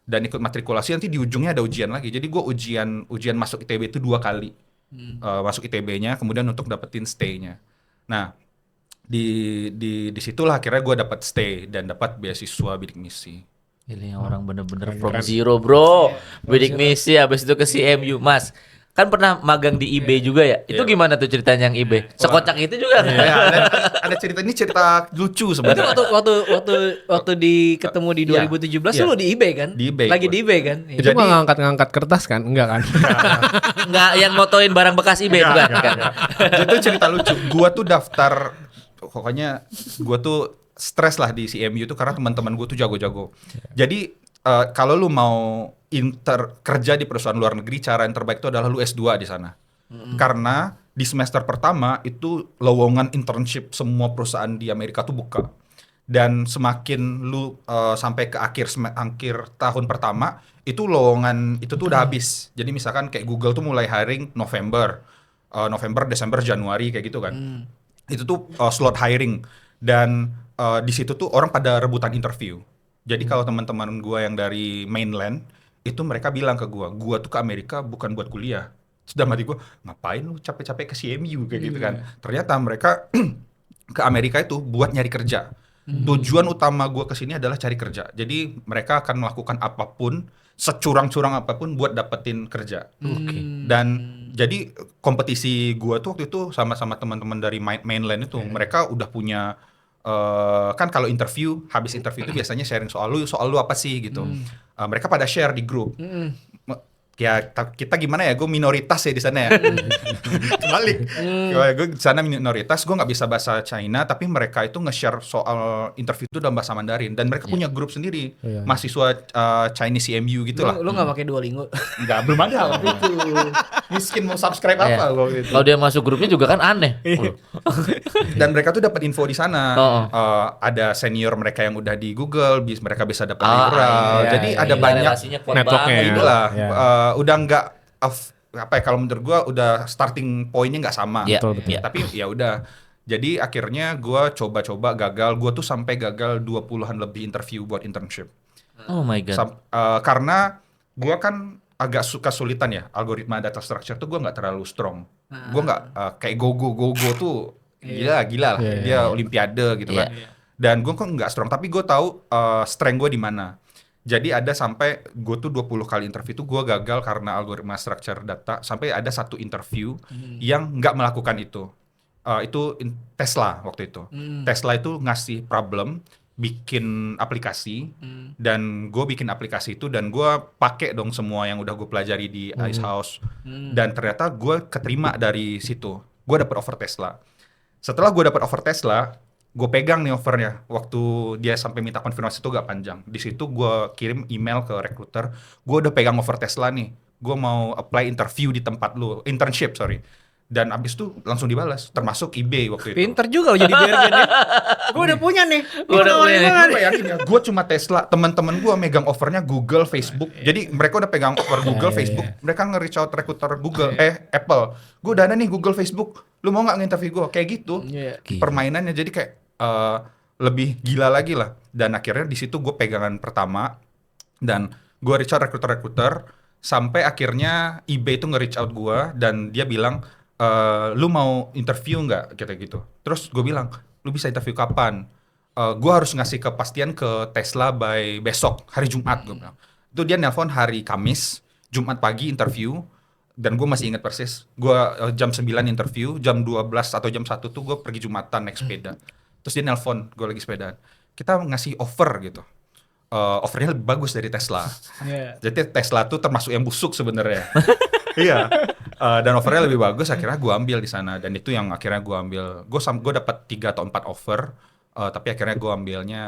Dan ikut matrikulasi nanti di ujungnya ada ujian lagi. Jadi gue ujian masuk ITB itu 2 kali. Masuk ITB-nya, kemudian untuk dapetin stay-nya. Nah, di situlah akhirnya gue dapat stay dan dapat beasiswa bidik misi. Ini orang bener-bener from zero bro. Bidik misi habis itu ke CMU. Mas, kan pernah magang di IB juga ya? Itu Iya. gimana tuh ceritanya yang IB? Sekocak itu juga kan? Ya, ada cerita ini cerita lucu Berarti sebenarnya. waktu ketemu di Iya. 2017 Iya. lu di eBay kan? Di eBay Lagi gua. di eBay kan? Iya. Itu Jadi- nggak ngangkat-ngangkat kertas kan? Enggak kan? Nggak yang motoin barang bekas IB itu kan? Itu cerita lucu. Gua tuh daftar, pokoknya gua tuh stres lah di CMU tuh karena teman-teman gua tuh jago-jago. Jadi kalau lu mau kerja di perusahaan luar negeri, cara yang terbaik itu adalah lu S2 di sana. Karena di semester pertama itu lowongan internship semua perusahaan di Amerika tuh buka. Dan semakin lu sampai ke akhir tahun pertama itu lowongan itu tuh udah habis. Jadi misalkan kayak Google tuh mulai hiring November, Desember, Januari kayak gitu kan. Itu tuh slot hiring dan di situ tuh orang pada rebutan interview. Jadi kalau teman-teman gua yang dari mainland itu mereka bilang ke gua tuh ke Amerika bukan buat kuliah. Sudah mati gua, ngapain lu capek-capek ke CMU kayak gitu kan. Ternyata mereka ke Amerika itu buat nyari kerja. Tujuan utama gua kesini adalah cari kerja. Jadi mereka akan melakukan apapun, securang-curang apapun buat dapetin kerja. Dan jadi kompetisi gua tuh waktu itu sama-sama teman-teman dari mainland itu, mereka udah punya kan kalau habis interview itu biasanya sharing soal lu apa sih gitu. Mereka pada share di grup. Ya kita gimana ya, gue minoritas ya di sana ya. Kebalik. Gue di sana minoritas, gue nggak bisa bahasa China, tapi mereka itu nge-share soal interview itu dalam bahasa Mandarin dan mereka punya grup sendiri, Iya. mahasiswa Chinese CMU gitu lah. Lu nggak pakai Duolingo? Nggak, belum ada waktu itu. Miskin mau subscribe apa Iya. lo gitu. Kalau dia masuk grupnya juga kan aneh. Dan mereka tuh dapat info di sana. Oh. Ada senior mereka yang udah di Google, mereka bisa dapat Ah, referral. iya, Jadi iya, ada Gila, banyak relasinya kuat networknya banget. ya. itulah Iya. udah nggak apa ya, kalau menurut gue udah starting pointnya nggak sama. Iya, Betul, betul. iya. Tapi ya udah. Jadi akhirnya gue coba-coba gagal. Gue tuh sampai gagal 20-an lebih interview buat internship. Oh my god. Karena gue kan agak kesulitan ya, algoritma data structure tuh gue nggak terlalu strong. Gue nggak kayak Gogo tuh gila lah. Iya, Dia olimpiade gitu kan. Dan gue kok nggak strong, tapi gue tahu strength gue di mana. Jadi ada sampai gue tuh 20 kali interview tuh gue gagal karena algoritma structure data. Sampai ada satu interview yang nggak melakukan itu. Tesla waktu itu. Tesla itu ngasih problem bikin aplikasi dan gue bikin aplikasi itu dan gue pakai dong semua yang udah gue pelajari di Ice House dan ternyata gue keterima dari situ. Gue dapet offer Tesla. Setelah gue dapet offer Tesla, gue pegang nih offernya. Waktu dia sampai minta konfirmasi itu gak panjang. Di situ gue kirim email ke recruiter. Gue udah pegang offer Tesla nih. Gue mau apply interview di tempat lu, internship sorry. Dan abis itu langsung dibalas, termasuk eBay waktu itu. Pinter juga lo jadi Bergen ya. Gue udah punya nih. Gua udah punya nih. Gue bayangin ya, gue cuma Tesla, teman-teman gue megang offernya Google, Facebook. Jadi mereka udah pegang offer Google, Facebook. Mereka nge-reach out recruiter Google, Apple. Gue udah ada nih Google, Facebook. Lu mau nggak nge-interview gue? Kayak gitu. Iya. Permainannya jadi kayak lebih gila lagi lah. Dan akhirnya di situ gue pegangan pertama dan gue reach out recruiter sampai akhirnya eBay itu nge-reach out gue dan dia bilang lu mau interview nggak kayak gitu. Terus gue bilang lu bisa interview kapan? Gue harus ngasih kepastian ke Tesla by besok hari Jumat gue bilang. Itu dia nelpon hari Kamis, Jumat pagi interview dan gue masih ingat persis. Gue jam 9 interview, jam 12 atau jam 1 tuh gue pergi Jumatan naik sepeda. Terus dia nelpon gue lagi sepedaan. Kita ngasih offer gitu. Offernya lebih bagus dari Tesla. Iya. Jadi Tesla tuh termasuk yang busuk sebenarnya. Iya. Dan offernya lebih bagus, akhirnya gue ambil di sana dan itu yang akhirnya gue ambil. Gue dapat 3 atau 4 offer, tapi akhirnya gue ambilnya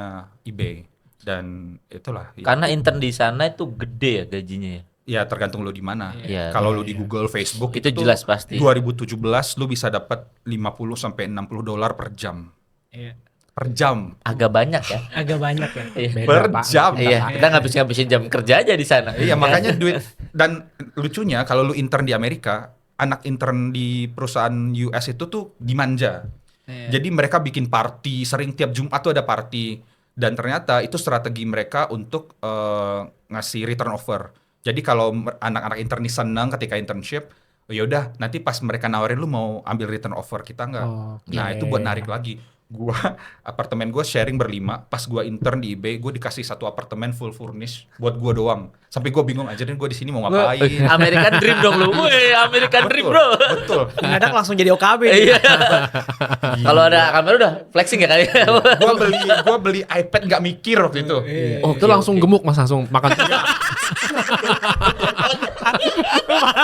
eBay dan itulah. Karena intern di sana itu gede ya gajinya ya. Ya tergantung lu di mana. Iya. Kalau lu di Google, Facebook Itu tuh jelas pasti. 2017 lu bisa dapat 50 sampai $60 per jam. Iya. Per jam. Agak banyak ya. Agak banyak ya. Iya. Per Pak. jam. Iya, kita ngabisin jam kerja aja di sana. Iya, makanya duit dan lucunya kalau lu intern di Amerika, anak intern di perusahaan US itu tuh dimanja. Iya. Jadi mereka bikin party, sering tiap Jumat tuh ada party. Dan ternyata itu strategi mereka untuk ngasih return offer. Jadi kalau anak-anak intern ini senang ketika internship, ya udah nanti pas mereka nawarin lu mau ambil return offer kita nggak? Nah itu buat narik lagi. Apartemen gue sharing berlima. Pas gue intern di eBay, gue dikasih satu apartemen full furnish buat gue doang. Sampai gue bingung aja nih gue di sini mau ngapain. American Dream dong lu. Wih, American Dream bro. Betul. Mendadak langsung jadi OKB. Iya. Kalau ada kamera udah flexing ya kali. Gue beli iPad nggak mikir waktu itu. Oh, itu langsung gemuk Mas, langsung makan.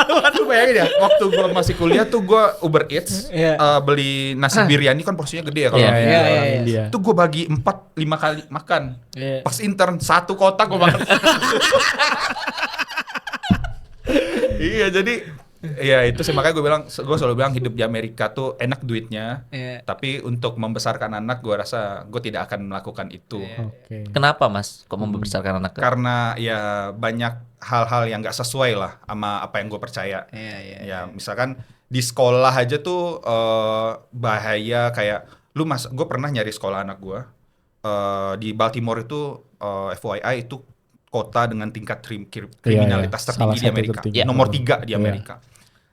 Lu bayangin ya, waktu gue masih kuliah tuh gue Uber Eats, Iya. beli nasi biryani kan porsinya gede ya kalau Iya, di iya, orang iya. India. itu gue bagi 4-5 kali makan. Iya. Pas intern 1 kotak gue makan. Iya jadi ya itu sih makanya gue selalu bilang hidup di Amerika tuh enak duitnya, Iya. tapi untuk membesarkan anak gue rasa gue tidak akan melakukan itu. Oke. Kenapa Mas? Kok membesarkan anak? Karena ya banyak hal-hal yang nggak sesuai lah sama apa yang gue percaya. Iya, iya. Ya misalkan di sekolah aja tuh bahaya kayak gue pernah nyari sekolah anak gue di Baltimore itu FYI itu kota dengan tingkat kriminalitas Iya, tertinggi salah di satu Amerika, tertinggi. nomor 3 di Iya. Amerika.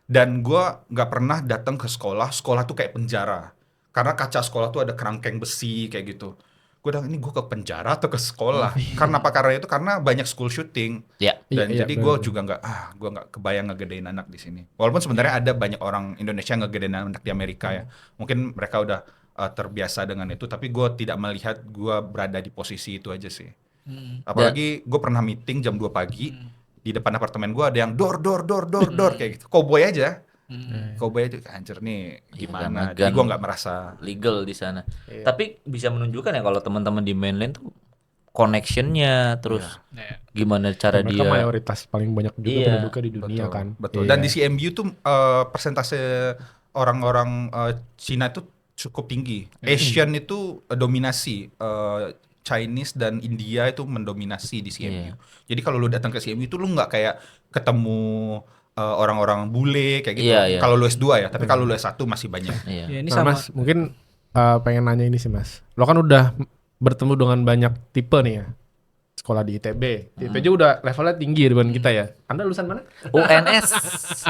Dan gue nggak pernah datang ke sekolah tuh kayak penjara karena kaca sekolah tuh ada kerangkeng besi kayak gitu. Gue bilang ini gue ke penjara atau ke sekolah? Karena apa? Karena itu karena banyak school shooting. Ya. Dan Iya, jadi iya, gue benar. juga gue nggak kebayang ngegedein anak di sini. Walaupun sebenarnya ada banyak orang Indonesia yang ngegedein anak di Amerika ya. Mungkin mereka udah terbiasa dengan itu, tapi gue tidak melihat gue berada di posisi itu aja sih. Apalagi gue pernah meeting jam 2 pagi di depan apartemen gue ada yang door kayak gitu. Cowboy aja. Cowboy aja anjir nih gimana. Jadi Gan- gue nggak merasa Legal di sana. Tapi bisa menunjukkan ya kalau teman-teman di mainland tuh connectionnya terus gimana cara Mereka dia. mayoritas paling banyak juga Iya. penduduknya di dunia kan. Betul. Iya. Dan di CMU tuh persentase orang-orang Cina itu cukup tinggi. Asian itu dominasi. Chinese dan India itu mendominasi di CMU. Iya. Jadi kalau lu datang ke CMU itu lu nggak kayak ketemu orang-orang bule kayak gitu. Iya, iya. Kalau lu S2 ya, tapi kalau lu S1 masih banyak. Iya. Ya, ini Nah, sama. Mas, mungkin pengen nanya ini sih Mas. Lo kan udah bertemu dengan banyak tipe nih ya. Sekolah di ITB. Di ITB udah levelnya tinggi dibanding kita ya. Anda lulusan mana? UNS.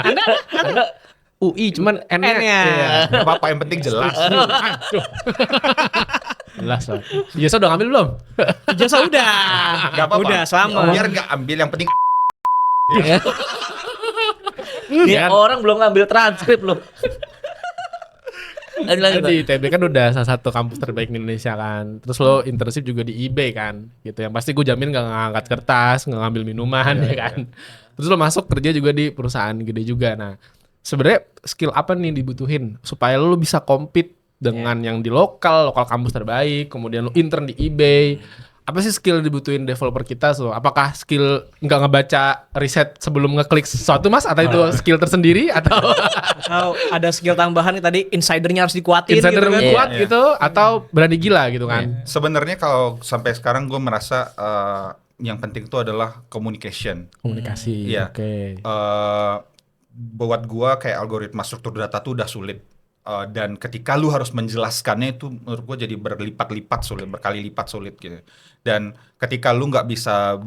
Anda UI, cuman N-nya. N-nya. Iya. Gak apa-apa, yang penting jelas. Jelas lah. Ijazah udah ngambil belum? Ijazah udah. Gak apa-apa. Udah selamat. Biar gak ambil, yang penting Ini orang belum ngambil transkrip loh. Lanjut. Di ITB kan udah salah satu kampus terbaik di Indonesia kan. Terus lo internship juga di eBay kan. Gitu. Yang pasti gue jamin gak ngangkat kertas, gak ngambil minuman ya kan. Terus lo masuk kerja juga di perusahaan gede juga. Nah, sebenarnya skill apa nih dibutuhin supaya lo bisa compete dengan yang di lokal kampus terbaik, kemudian lo intern di eBay. Apa sih skill dibutuhin developer kita? So, apakah skill nggak ngebaca riset sebelum ngeklik sesuatu Mas? Atau itu skill tersendiri? Atau Atau ada skill tambahan nih tadi insidernya harus dikuatin insider gitu kan. kuat Iya. gitu? Atau berani gila gitu kan? sebenarnya kalau sampai sekarang gue merasa yang penting itu adalah communication. Komunikasi, Iya. oke. Buat gua kayak algoritma struktur data tuh udah sulit. Dan ketika lu harus menjelaskannya itu menurut gua jadi berlipat-lipat sulit, berkali lipat sulit gitu. Dan ketika lu nggak bisa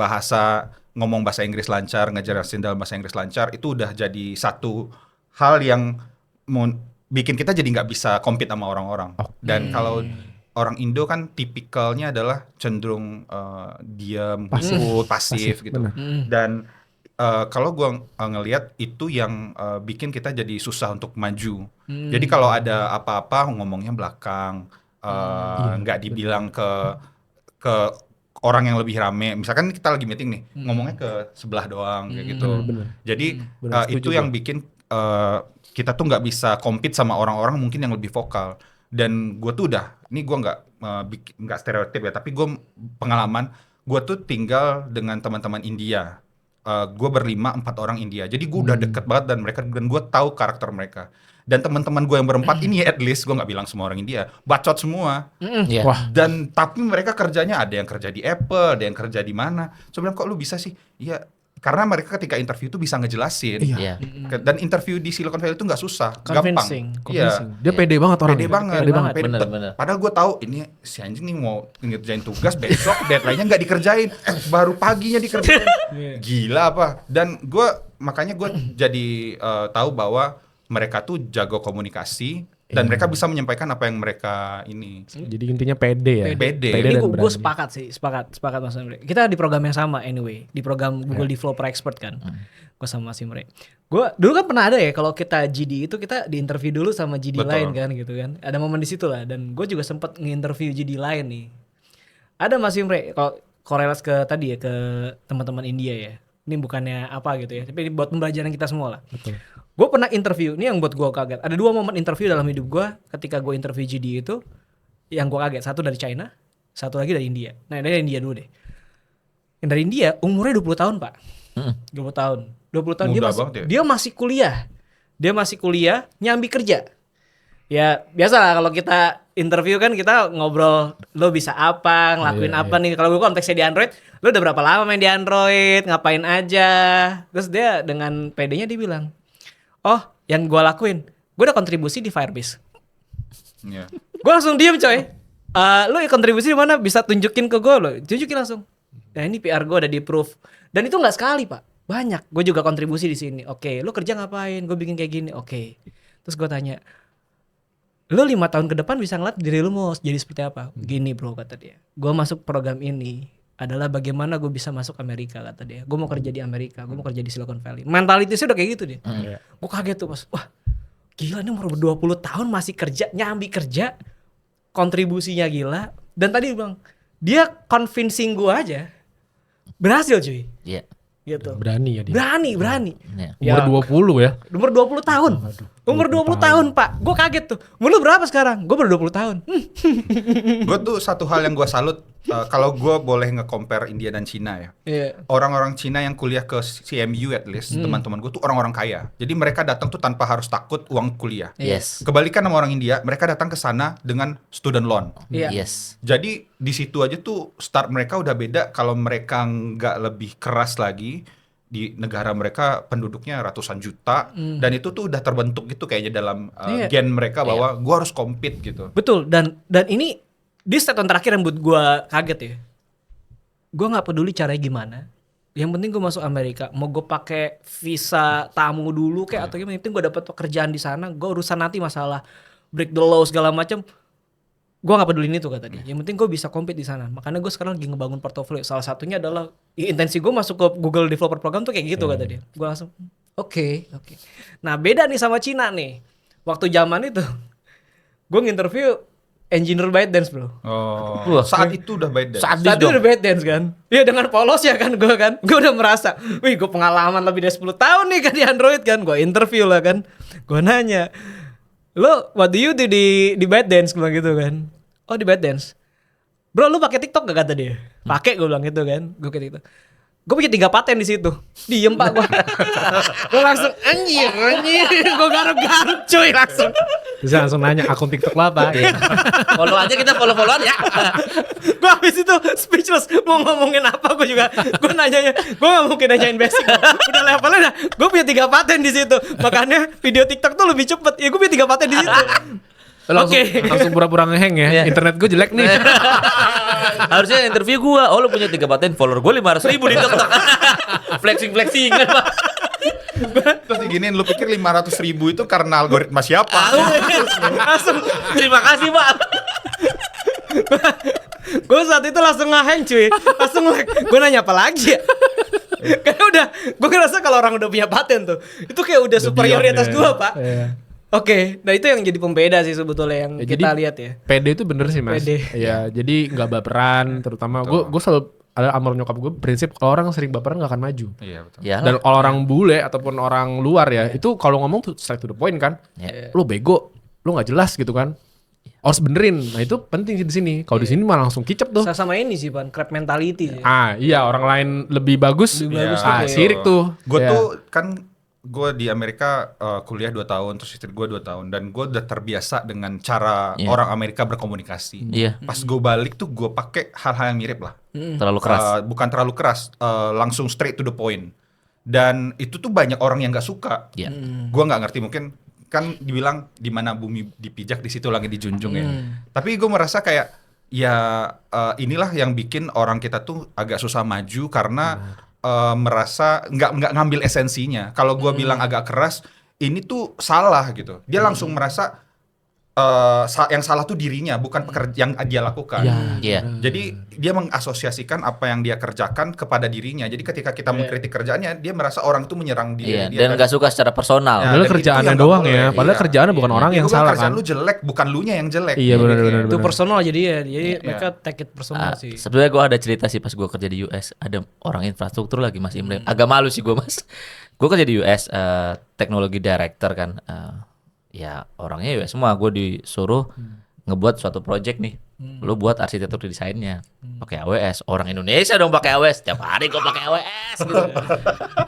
ngomong bahasa Inggris lancar, ngejelasin dalam bahasa Inggris lancar, itu udah jadi satu hal yang bikin kita jadi nggak bisa compete sama orang-orang. Dan kalau orang Indo kan tipikalnya adalah cenderung diam, pasif gitu. benar. Dan kalau gua ngelihat itu yang bikin kita jadi susah untuk maju. Jadi kalau ada apa-apa ngomongnya belakang, nggak dibilang ke orang yang lebih rame. Misalkan kita lagi meeting nih, ngomongnya ke sebelah doang kayak gitu. Benar. Jadi Benar, itu setuju yang gua. bikin kita tuh nggak bisa compete sama orang-orang mungkin yang lebih vokal. Dan gue tuh ini gue nggak stereotip ya, tapi gue pengalaman, gue tuh tinggal dengan teman-teman India. Gue 4 orang India, jadi gue udah deket banget dan gue tahu karakter mereka. Dan teman-teman gue yang berempat ini, at least gue nggak bilang semua orang India, bacot semua. Iya. Wah. Dan tapi mereka kerjanya ada yang kerja di Apple, ada yang kerja di mana. Sebenarnya kok lu bisa sih? Iya, karena mereka ketika interview tuh bisa ngejelasin. Iya. Dan interview di Silicon Valley itu nggak susah, Convincing. gampang. Iya. Dia pede banget orang. Pede banget, Bener. Padahal gue tahu ini si anjing nih mau ngerjain tugas besok, deadline-nya nggak dikerjain, baru paginya dikerjain. Gila apa? Dan makanya gue jadi tahu bahwa mereka tuh jago komunikasi dan mereka bisa menyampaikan apa yang mereka ini. Jadi intinya pede ya. Pede. Ini dan gue berani. sepakat sih, sepakat Mas Imre. Kita di program yang sama anyway, di program Google Developer Expert kan. Gue sama Mas Imre. Gue dulu kan pernah ada ya kalau kita GD itu kita diinterview dulu sama GD Betul. lain kan gitu kan. Ada momen di situ lah dan gue juga sempet nginterview GD lain nih. Ada Mas Imre kalau korelasi ke tadi ya ke teman-teman India ya. Ini bukannya apa gitu ya, tapi buat pembelajaran kita semua lah. Betul. Gue pernah interview, ini yang buat gue kaget. Ada 2 momen interview dalam hidup gue ketika gue interview GD itu yang gue kaget. Satu dari China, satu lagi dari India. Nah dari India dulu deh. Yang dari India umurnya 20 tahun pak. 20 tahun. 20 tahun Muda banget ya? dia masih kuliah. Dia masih kuliah, nyambi kerja. Ya biasa lah kalau kita interview kan kita ngobrol lo bisa apa, ngelakuin Iya, apa nih. Kalau gue konteksnya di Android, lo udah berapa lama main di Android, ngapain aja. Terus dia dengan PD-nya dia bilang, oh yang gue lakuin, gue udah kontribusi di Firebase. Iya. Gue langsung diem coy. Lo kontribusi di mana? Bisa tunjukin ke gue lo, tunjukin langsung. Nah ini PR gue udah di proof. Dan itu nggak sekali pak, banyak. Gue juga kontribusi di sini. Oke, lo kerja ngapain? Gue bikin kayak gini. Oke. Terus gue tanya, lo 5 tahun ke depan bisa ngeliat diri lo mau jadi seperti apa? Gini bro kata dia. Gue masuk program ini adalah bagaimana gue bisa masuk Amerika kata dia. Gue mau kerja di Amerika, gue mau kerja di Silicon Valley. Mentalitasnya udah kayak gitu dia. Gue kaget tuh pas, wah gila nih umur 20 tahun masih kerja, nyambi kerja, kontribusinya gila. Dan tadi bang, dia convincing gue aja, berhasil cuy. Iya. Gitu. Berani ya dia. Berani. Iya. Umur 20 ya. Umur 20 tahun. Umur 20 tahun, Pak. Gue kaget tuh. Umur lu berapa sekarang? Gue baru 20 tahun. Gue tuh satu hal yang gue salut, kalau gue boleh nge-compare India dan Cina ya. Iya. Orang-orang Cina yang kuliah ke CMU at least, teman-teman gue tuh orang-orang kaya. Jadi mereka datang tuh tanpa harus takut uang kuliah. Yes. Kebalikan sama orang India, mereka datang ke sana dengan student loan. Iya. Yes. Jadi di situ aja tuh start mereka udah beda. Kalau mereka nggak lebih keras lagi, di negara mereka penduduknya ratusan juta dan itu tuh udah terbentuk gitu kayaknya dalam Iya. gen mereka bahwa gua harus compete gitu. Betul, dan ini di statement terakhir yang buat gue kaget ya. Gue nggak peduli caranya gimana. Yang penting gue masuk Amerika. Mau gue pakai visa tamu dulu kayak atau gimana. Yang penting gue dapat pekerjaan di sana. Gue urusan nanti masalah break the law segala macam. Gue nggak peduli itu kata dia. Yang penting gue bisa compete di sana. Makanya gue sekarang lagi ngebangun portofolio. Salah satunya adalah intensi gue masuk ke Google Developer Program tuh kayak gitu kata dia. Gue langsung oke. Nah beda nih sama Cina nih. Waktu zaman itu gue nginterview engineer ByteDance bro. Oh, saat itu udah beda. Saat Saat itu dong. udah ByteDance kan. Iya dengan polos ya kan gue kan. Gue udah merasa, wih gue pengalaman lebih dari 10 tahun nih kan di Android kan. Gue interview lah kan. Gue nanya, lo what do you do di ByteDance? Gue bilang gitu kan. Oh di ByteDance. Bro lu pakai TikTok gak kata dia? Pakai gue bilang gitu kan. Gue pakai TikTok. Gue punya 3 paten di situ. Diem pak gue. Gue langsung anjir. Gue garuk-garuk cuy langsung. Terus langsung nanya akun TikTok lo apa? Follow aja kita follow-followan ya. Gue habis itu speechless mau ngomongin apa gue juga gue nanyanya gue gak mungkin nanyain basic udah levelnya gue punya 3 paten di situ makanya video TikTok tuh lebih cepet ya gue punya 3 paten di situ. Langsung, Oke. langsung pura-pura ngeheng ya. Iya. Internet gue jelek nih. Harusnya interview gua. Oh lu punya 3 paten, follower gua 500.000 di TikTok. Flexing kan Pak. Terus diginiin, lu pikir 500.000 itu karena algoritma siapa? Langsung Terima kasih Pak. gue saat itu langsung ngeheng cuy langsung like gue nanya apa lagi ya. Karena udah gue ngerasa kalau orang udah punya paten tuh itu kayak udah superior di atas beyond gue ya. pak. Iya. Oke, nah itu yang jadi pembeda sih sebetulnya yang Ya, kita jadi- lihat ya. PD itu bener sih mas. PD. Iya, jadi nggak baperan, terutama gue selalu ada amal nyokap gue prinsip kalau orang sering baperan nggak akan maju. Iya betul. Ya Dan kalau orang bule ataupun orang luar ya, itu kalau ngomong tuh straight to the point kan. Ya. Lu bego, lu nggak jelas gitu kan. Harus benerin. Nah itu penting sih di sini. Kalau di sini malah langsung kicep tuh. Sama ini sih pan, crab mentality sih. Iya orang lain lebih bagus. Lebih bagus tuh kayak- Sirik tuh. Gue Iya. tuh kan gue di Amerika kuliah 2 tahun, terus istri gue 2 tahun, dan gue udah terbiasa dengan cara Iya. orang Amerika berkomunikasi. Iya. Pas gue balik tuh gue pakai hal-hal yang mirip lah. Terlalu keras. Bukan terlalu keras, langsung straight to the point. Dan itu tuh banyak orang yang nggak suka. Iya. Gue nggak ngerti, mungkin kan dibilang di mana bumi dipijak di situ langit dijunjung ya. Tapi gue merasa kayak ya inilah yang bikin orang kita tuh agak susah maju karena merasa nggak ngambil esensinya. Kalau gue bilang agak keras, ini tuh salah gitu. Dia langsung merasa yang salah tuh dirinya, bukan yang dia lakukan. Iya. Jadi dia mengasosiasikan apa yang dia kerjakan kepada dirinya. Jadi ketika kita mengkritik kerjaannya, dia merasa orang itu menyerang Iya, dia. dan nggak suka secara personal. Ya, Padahal dan itu kerjaannya yang nggak doang boleh. ya. Padahal Iya. kerjaannya bukan orang Ya, yang gua bilang salah kerjaan kan. lu jelek, bukan lunya yang jelek. Iya, benar-benar. Itu personal jadi ya, jadi Iya. mereka take it personal sih. Sebenarnya gue ada cerita sih pas gue kerja di US, ada orang infrastruktur lagi Mas Imre. Agak malu sih gue Mas. Gue kerja di US, teknologi director kan. Ya orangnya US semua. Gue disuruh ngebuat suatu project nih. Lu buat arsitektur desainnya pakai AWS. Orang Indonesia dong pakai AWS. Tiap hari gue pakai AWS gitu.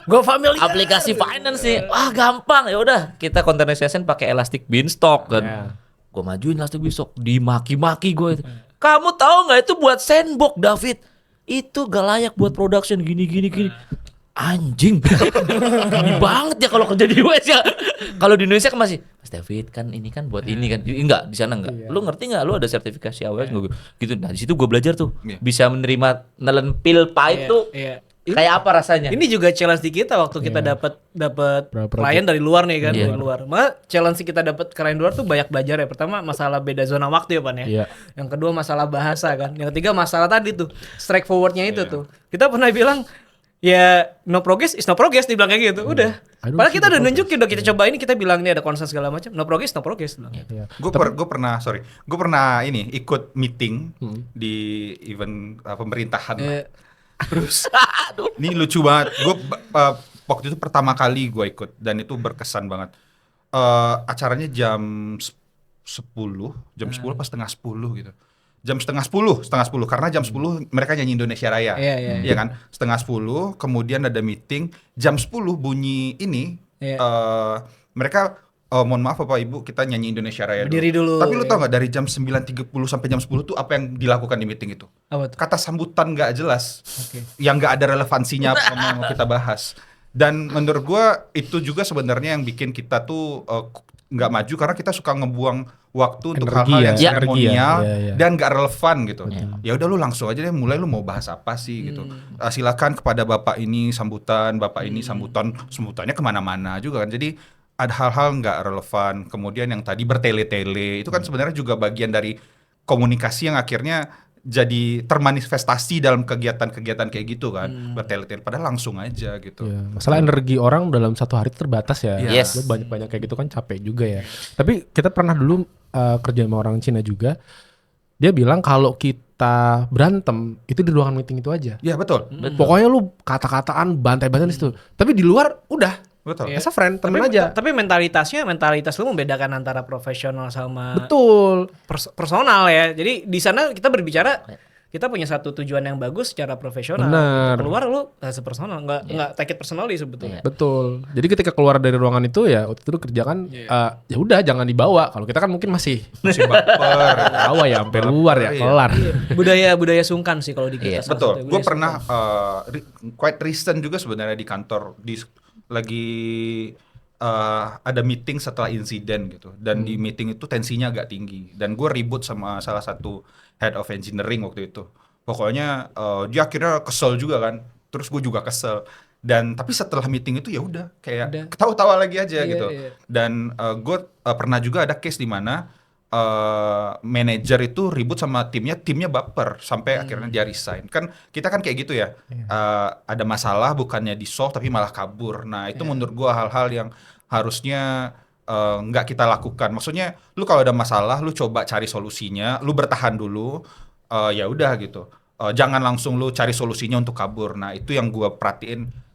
Gue familiar. Aplikasi finance nih, wah gampang ya udah kita containerization pakai Elastic Beanstalk kan. Ya. Gue majuin Elastic Beanstalk, dimaki-maki gue itu. Kamu tahu nggak itu buat sandbox David? Itu gak layak buat production gini. Anjing, gini banget ya kalau kerja di US ya. Kalau di Indonesia kan masih, Mas David kan ini kan buat ini kan. Enggak, di sana enggak. Lu ngerti nggak? Lu ada sertifikasi AWS nggak? Gitu. Nah di situ gue belajar tuh, Iya. bisa menerima nelen pil pahit tuh. Iya. Kayak apa rasanya? Ini juga challenge di kita waktu kita dapat Berapa klien dari luar nih kan, Iya. dari luar. Maka challenge kita dapat klien luar tuh banyak belajar ya. Pertama masalah beda zona waktu ya Pan ya. Iya. Yang kedua masalah bahasa kan. Yang ketiga masalah tadi tuh straightforwardnya itu tuh. Kita pernah bilang ya no progress is no progress dibilang kayak gitu. Udah. I don't Padahal see kita the udah nunjukin, udah kita coba ini, kita bilang ini ada concern segala macam. No progress bilang. Iya. Gue pernah ini ikut meeting di event pemerintahan. Terus ini lucu banget. Gue waktu itu pertama kali gue ikut dan itu berkesan banget. Acaranya jam 10 pas setengah 10 gitu. Jam setengah 10 karena jam 10 mereka nyanyi Indonesia Raya. Iya. Iya kan? Setengah 10 kemudian ada meeting, jam 10 bunyi ini Iya. mereka mohon maaf Bapak Ibu, kita nyanyi Indonesia Raya Berdiri dulu, Tapi lu ya. tau gak dari jam 9.30 sampai jam 10 tuh apa yang dilakukan di meeting itu? Apa tuh? Kata sambutan gak jelas, Oke. yang gak ada relevansinya apa yang mau kita bahas. Dan menurut gua itu juga sebenarnya yang bikin kita tuh nggak maju karena kita suka ngebuang waktu untuk Energi hal-hal ya, yang energi ya. seremonial Iya. dan nggak relevan gitu. Ya udah lu langsung aja deh mulai, lu mau bahas apa sih gitu. Silakan kepada bapak ini sambutan, bapak ini sambutannya kemana-mana juga kan. Jadi ada hal-hal nggak relevan. Kemudian yang tadi bertele-tele itu kan sebenarnya juga bagian dari komunikasi yang akhirnya jadi termanifestasi dalam kegiatan-kegiatan kayak gitu kan, bertele-tele padahal langsung aja gitu. Iya, masalah energi orang dalam satu hari itu terbatas ya. Yes. Lu banyak-banyak kayak gitu kan capek juga ya. Tapi kita pernah dulu kerja sama orang Cina juga. Dia bilang kalau kita berantem itu di ruangan meeting itu aja. Iya betul, Pokoknya lu kata-kataan, bantai-bantai di situ. Tapi di luar udah betul. Iya. as a friend, temen Tapi, aja. tapi mentalitas lu membedakan antara profesional sama Betul. personal ya. Jadi di sana kita berbicara, kita punya satu tujuan yang bagus secara profesional. Benar. Keluar lu sepersonal, nggak take it personally sebetulnya. Betul. Jadi ketika keluar dari ruangan itu ya waktu itu lu kerjakan ya udah jangan dibawa. Kalau kita kan mungkin masih Masih baper. bawa ya sampai luar ya, Iya. kelar. Budaya sungkan sih kalau di kita. salah Betul. satu Gue budaya pernah quite recent juga sebenarnya di kantor lagi ada meeting setelah insiden gitu. Dan di meeting itu tensinya agak tinggi. Dan gue ribut sama salah satu head of engineering waktu itu. Pokoknya dia akhirnya kesel juga kan. Terus gue juga kesel. Dan tapi setelah meeting itu ya udah kayak Udah. ketawa-tawa lagi aja Iya, gitu. iya. Dan gue pernah juga ada case di mana manajer itu ribut sama timnya baper sampai akhirnya dia resign. Kan kita kan kayak gitu ya. Ada masalah bukannya di solve tapi malah kabur. Nah, itu menurut gua hal-hal yang harusnya nggak kita lakukan. Maksudnya lu kalau ada masalah lu coba cari solusinya, lu bertahan dulu. Ya udah gitu. Jangan langsung lu cari solusinya untuk kabur. Nah, itu yang gua perhatiin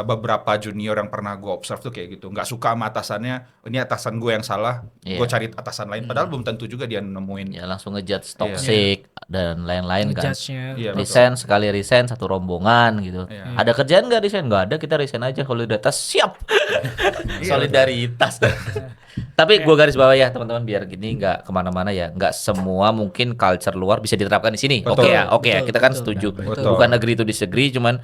beberapa junior yang pernah gue observe tuh kayak gitu, nggak suka sama atasannya, ini atasan gue yang salah, gue cari atasan lain, padahal belum tentu juga dia nemuin. Ya langsung ngejudge toxic dan lain-lain kan. Ngejudge-nya. Iya, Resign sekali resign satu rombongan gitu. Iya. Ada kerjaan nggak resign? Nggak ada, kita resign aja. Solidaritas siap. Solidaritas. Tapi gue garis bawah ya teman-teman biar gini nggak kemana-mana ya. Nggak semua mungkin culture luar bisa diterapkan di sini. Betul. Oke ya. Kita kan setuju. Betul. Bukan agree to disagree, cuman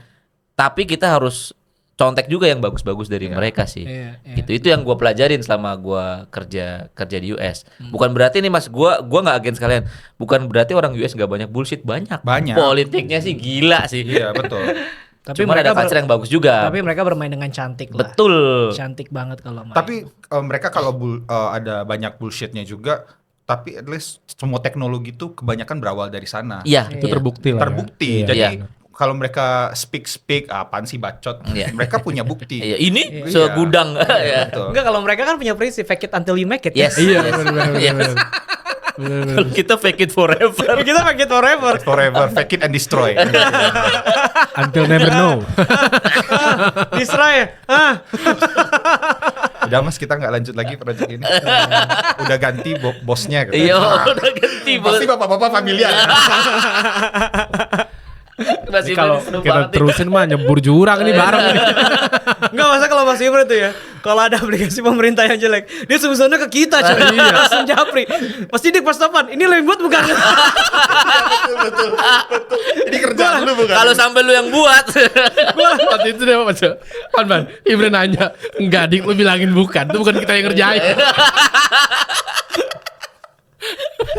tapi kita harus contek juga yang bagus-bagus dari mereka sih. Iya, iya. Gitu. Itu yang gue pelajarin selama gue kerja di US. Bukan berarti nih mas, gue nggak against kalian. Bukan berarti orang US nggak banyak bullshit, banyak. Banyak. Politiknya sih gila sih. Iya betul. Tapi Cuman ada mereka culture yang bagus juga. Tapi mereka bermain dengan cantik lah. Betul. Cantik banget kalau main. Tapi mereka kalau ada banyak bullshitnya juga, tapi at least semua teknologi itu kebanyakan berawal dari sana. Iya. Itu terbukti lah. Terbukti. Ya. Jadi Iya. kalau mereka speak apaan sih bacot, Iya. mereka punya bukti. Iya, ini Iya. segudang. Ya. Betul. Enggak, kalau mereka kan punya prinsip fake it until you make it. Yes. Iya, yes. benar. Yes. Kalau kita fake it forever. Kita fake it forever. Forever fake it and destroy. Until never know. Destroy. Udah mas, kita nggak lanjut lagi project ini. Udah ganti bosnya. Gitu. Iya, udah ganti bos. Pasti bapak-bapak familiar. Masih Kalau seru kita banget nih. terusin mah nyebur jurang ini bareng nih. Enggak, masa kalau Mas Imre tuh ya, kalau ada aplikasi pemerintah yang jelek, dia sebesarnya ke kita coy. Iya. Langsung japri. Pasti dik pas depan, ini lo yang buat bukan? betul. Ini kerjaan lu bukan? Kalau sampai lu yang buat. Waktu itu dia baca Pan Imre nanya, enggak dik lu bilangin bukan, itu bukan kita yang ngerjain.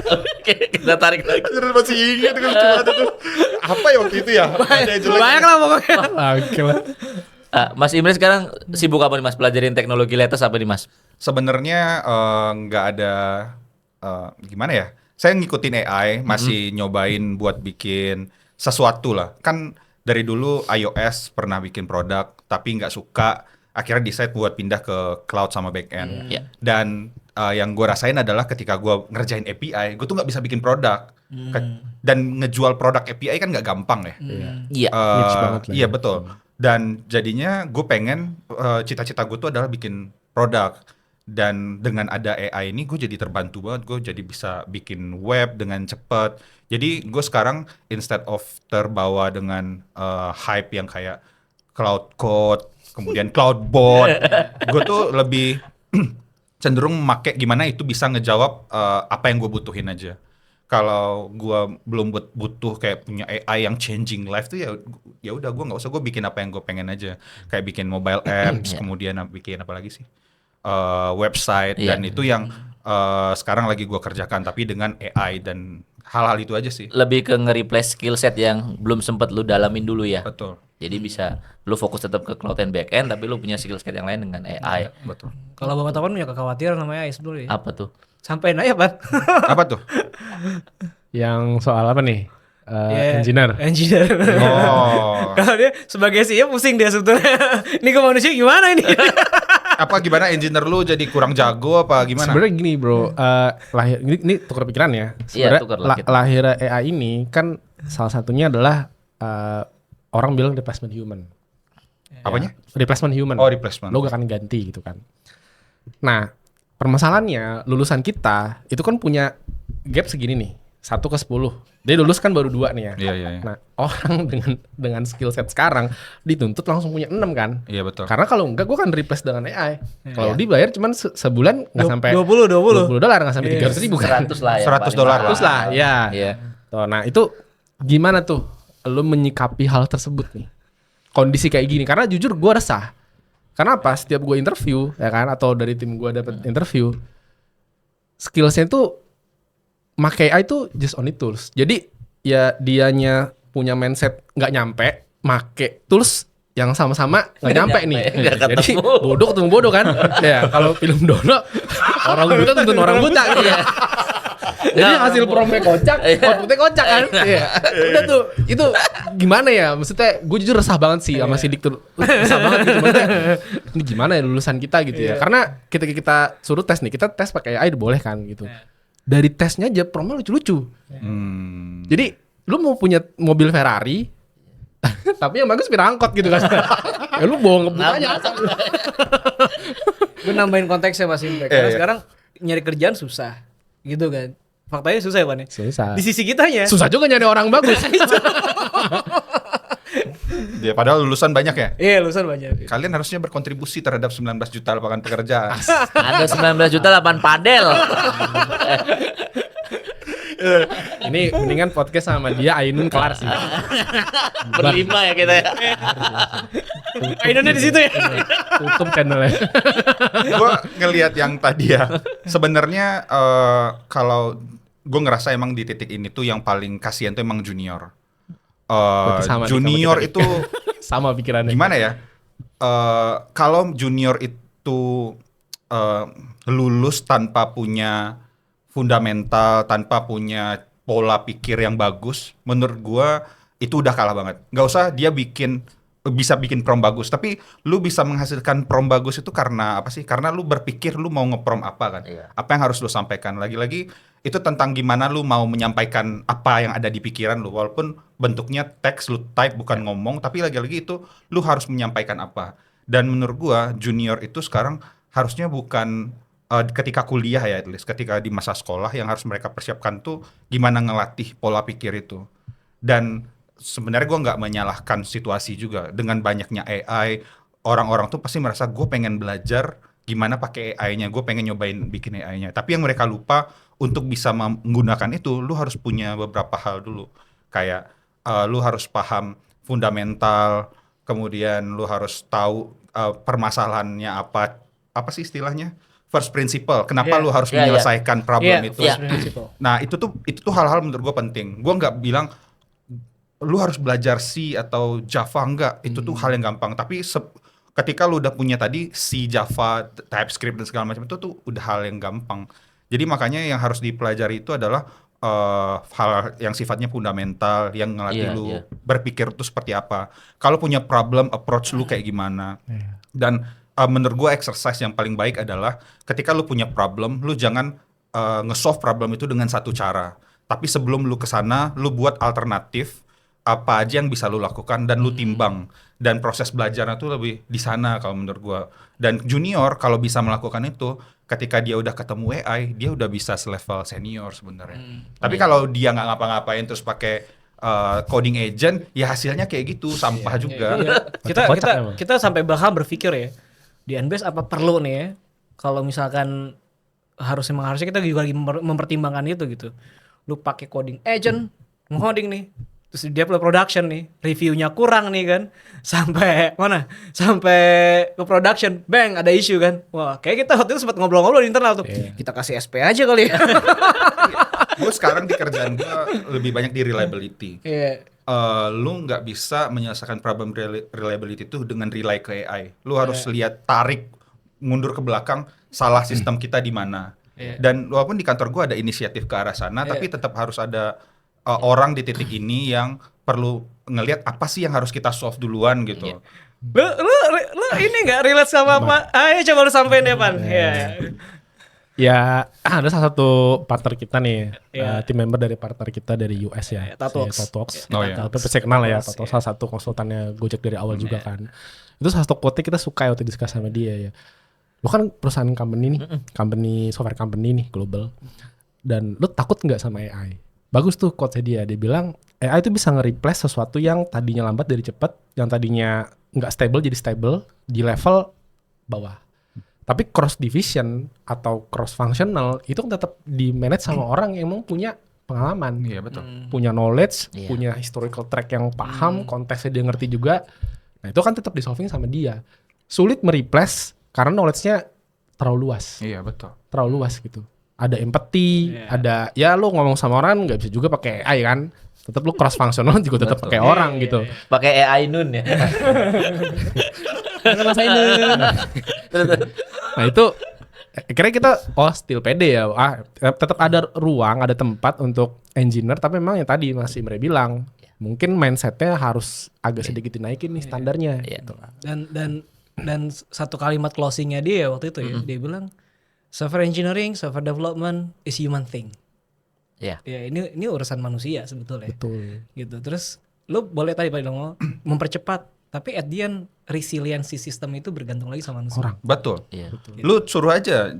Oke, kita tarik lagi. Terus masih ingat kan cuma ada tuh. Apa ya waktu itu ya? Ada yang jelek. Banyak lah pokoknya. Oke lah. Mas Imre sekarang sibuk apa nih mas? Pelajarin teknologi latest apa nih mas? Sebenarnya nggak ada gimana ya? Saya ngikutin AI, masih nyobain buat bikin sesuatu lah. Kan dari dulu iOS pernah bikin produk, tapi nggak suka. Akhirnya decide buat pindah ke cloud sama backend. Iya. Dan yang gue rasain adalah ketika gue ngerjain API, gue tuh nggak bisa bikin produk. Dan ngejual produk API kan nggak gampang ya. Iya. Niche banget lah Iya ya. betul. Dan jadinya gue pengen cita-cita gue tuh adalah bikin produk. Dan dengan ada AI ini gue jadi terbantu banget. Gue jadi bisa bikin web dengan cepat. Jadi gue sekarang instead of terbawa dengan hype yang kayak cloud code, kemudian cloud bot, gue tuh lebih cenderung make gimana itu bisa ngejawab apa yang gue butuhin aja. Kalau gua belum butuh kayak punya AI yang changing life tuh ya udah gua nggak usah, gua bikin apa yang gue pengen aja. Kayak bikin mobile apps, Iya. kemudian bikin apa lagi sih? Website, Iya. dan itu yang sekarang lagi gua kerjakan tapi dengan AI dan hal-hal itu aja sih. Lebih ke nge-replace skill set yang belum sempat lu dalamin dulu ya. Betul. Jadi bisa lu fokus tetap ke cloud and back end tapi lu punya skill set yang lain dengan AI. Betul. Kalau Bapak Topan punya kekhawatiran namanya sebenarnya. Apa tuh? Sampai aja, Pak. Apa tuh? Yang soal apa nih? Ya, Engineer. Engineer. Oh. Kalau dia sebagai CEO pusing dia sebetulnya. Ini ke manusia gimana ini? Apa gimana engineer lu jadi kurang jago apa gimana? Sebenarnya gini bro, lahir ini tukar pikiran ya. Sebenarnya tukar lah kita. lahir AI ini kan salah satunya adalah orang bilang replacement human. Apanya? Replacement human. Oh, replacement. Lo gak akan ganti gitu kan. Nah, permasalahannya lulusan kita itu kan punya gap segini nih, 1 ke 10. Dia lulus kan baru 2 nih ya. Iya. Nah, orang dengan skill set sekarang dituntut langsung punya 6 kan. Iya betul. Karena kalau enggak gue kan replace dengan AI. Kalau dibayar cuman sebulan nggak sampai 20. $20 nggak sampai 300 ribu kan. 100 lah ya. $100 paling lah. 100 lah, ya. Iya. Tuh, nah itu gimana tuh lo menyikapi hal tersebut nih? Kondisi kayak gini, karena jujur gue resah. Karena apa? Setiap gue interview, ya kan, atau dari tim gue dapet interview, skillsnya tuh make AI tuh just only tools. Jadi ya dianya punya mindset nggak nyampe, make tools yang sama-sama nggak nyampe nih. Nggak Jadi ketemu. bodoh ketemu bodoh kan? Ya kalau film Dono orang buta tuntun orang buta gitu ya. Jadi Nggak, hasil promnya kocak, outputnya kocak kan? Iya. Udah tuh, itu gimana ya? Maksudnya gue jujur resah banget sih sama Sidik tuh. Resah banget gitu. Maksudnya, ini gimana ya lulusan kita gitu ya? Karena kita suruh tes nih, kita tes pakai AI boleh kan gitu. Dari tesnya aja promnya lucu-lucu. Jadi lu mau punya mobil Ferrari, tapi yang bagus sepeda angkot gitu kan? Ya lu bohong ngebukanya. Gue nambahin konteksnya Mas Indra. Karena sekarang nyari kerjaan susah. Gitu kan. Faktanya susah ya, Pan? Susah. Di sisi kitanya. Susah juga nyari orang bagus. Ya, padahal lulusan banyak ya. Iya, lulusan banyak. Kalian harusnya berkontribusi terhadap 19 juta lapangan pekerjaan. Ada 19 juta lapan padel. Ini mendingan podcast sama dia Ainun kelar sih. Berlima ya kita ya. Ainunnya di situ ya. Tutup channelnya. Gua ngelihat yang tadi ya. Sebenarnya kalau gue ngerasa emang di titik ini tuh yang paling kasihan tuh emang junior. Berarti sama nih sama Junior kita nih. itu Sama pikirannya. gimana ya? Kalau junior itu lulus tanpa punya fundamental, tanpa punya pola pikir yang bagus, menurut gua itu udah kalah banget. Nggak usah dia bisa bikin prom bagus, tapi lu bisa menghasilkan prom bagus itu karena apa sih? Karena lu berpikir lu mau ngeprom apa kan? Iya. Apa yang harus lu sampaikan? Lagi-lagi itu tentang gimana lu mau menyampaikan apa yang ada di pikiran lu, walaupun bentuknya teks lu type bukan ngomong, tapi lagi-lagi itu lu harus menyampaikan apa. Dan menurut gua junior itu sekarang harusnya bukan ketika kuliah ya, at least ketika di masa sekolah yang harus mereka persiapkan tuh gimana ngelatih pola pikir itu. Dan sebenarnya gue nggak menyalahkan situasi juga dengan banyaknya AI, orang-orang tuh pasti merasa gue pengen belajar gimana pakai AI-nya, gue pengen nyobain bikin AI-nya. Tapi yang mereka lupa untuk bisa menggunakan itu, lu harus punya beberapa hal dulu. Kayak lu harus paham fundamental, kemudian lu harus tahu permasalahannya apa sih istilahnya? First principle, kenapa Iya. lu harus Iya, iya. menyelesaikan problem itu. Iya. Nah itu tuh hal-hal menurut gue penting. Gue nggak bilang lu harus belajar C atau Java, enggak. Itu tuh hal yang gampang. Tapi ketika lu udah punya tadi C, Java, TypeScript dan segala macam itu tuh udah hal yang gampang. Jadi makanya yang harus dipelajari itu adalah hal yang sifatnya fundamental, yang ngelatih Iya, lu iya. berpikir itu seperti apa. Kalau punya problem, approach lu kayak gimana. Dan menurut gue exercise yang paling baik adalah ketika lu punya problem, lu jangan nge-solve problem itu dengan satu cara. Tapi sebelum lu kesana, lu buat alternatif apa aja yang bisa lu lakukan dan lu timbang. Dan proses belajarnya tuh lebih di sana kalau menurut gue. Dan junior kalau bisa melakukan itu, ketika dia udah ketemu AI, dia udah bisa selevel senior sebenarnya. Tapi kalau dia nggak ngapa-ngapain terus pakai coding agent, ya hasilnya kayak gitu, sampah juga. Kocak emang. Kita sampai bahkan berpikir ya, di NBS apa perlu nih ya, kalau misalkan harusnya kita juga lagi mempertimbangkan itu gitu. lu pakai coding agent, ngoding nih. Terus dia production nih, reviewnya kurang nih kan, sampai mana? Sampai ke production, bang ada issue kan. Wah, kayak kita waktu itu sempat ngobrol-ngobrol di internal tuh. Kita kasih SP aja kali ya. Gue sekarang di kerjaan gue lebih banyak di reliability. Iya. Lu nggak bisa menyelesaikan problem reliability itu dengan rely ke AI. Lu harus lihat, tarik mundur ke belakang, salah sistem kita di mana. Dan walaupun di kantor gue ada inisiatif ke arah sana, tapi tetap harus ada orang di titik ini yang perlu ngelihat apa sih yang harus kita solve duluan gitu. Lu ini nggak relate sama apa? Ayo coba lu sampein deh, Pan. Iya. Ya ada salah satu partner kita nih, tim member dari partner kita dari US ya, Tatox. Oh, iya. Tapi pasti kenal ya, Tatox salah satu konsultannya Gojek dari awal juga kan. Itu salah satu quote kita suka waktu discuss sama dia ya. Lu kan perusahaan company nih, software company nih global, dan lu takut nggak sama AI? Bagus tuh quote-nya dia bilang AI itu bisa nge-replace sesuatu yang tadinya lambat jadi cepat, yang tadinya nggak stable jadi stable di level bawah. Tapi cross division atau cross functional itu kan tetap di manage sama orang yang emang punya pengalaman, Iya betul. punya knowledge, punya historical track yang paham, konteksnya dia ngerti juga. Nah itu kan tetap di solving sama dia. Sulit mereplace karena knowledge-nya terlalu luas. Iya betul. Terlalu luas gitu. Ada empathy, ada ya lu ngomong sama orang nggak bisa juga pakai AI kan. Tetap lu cross functional juga tetap pakai orang gitu. Pakai AI Nun ya. Nah itu akhirnya kita still pede ya. Tetap ada ruang, ada tempat untuk engineer, tapi memang yang tadi masih Imre bilang, mungkin mindsetnya harus agak sedikit dinaikin nih standarnya. Gitu. Dan satu kalimat closingnya dia waktu itu ya, dia bilang software engineering, software development is human thing. Iya. Ya ini urusan manusia sebetulnya. Betul. Gitu. Terus lu boleh tadi Pak bilang mempercepat, tapi at the end resiliensi sistem itu bergantung lagi sama manusia. Orang. Betul. Iya. Lu suruh aja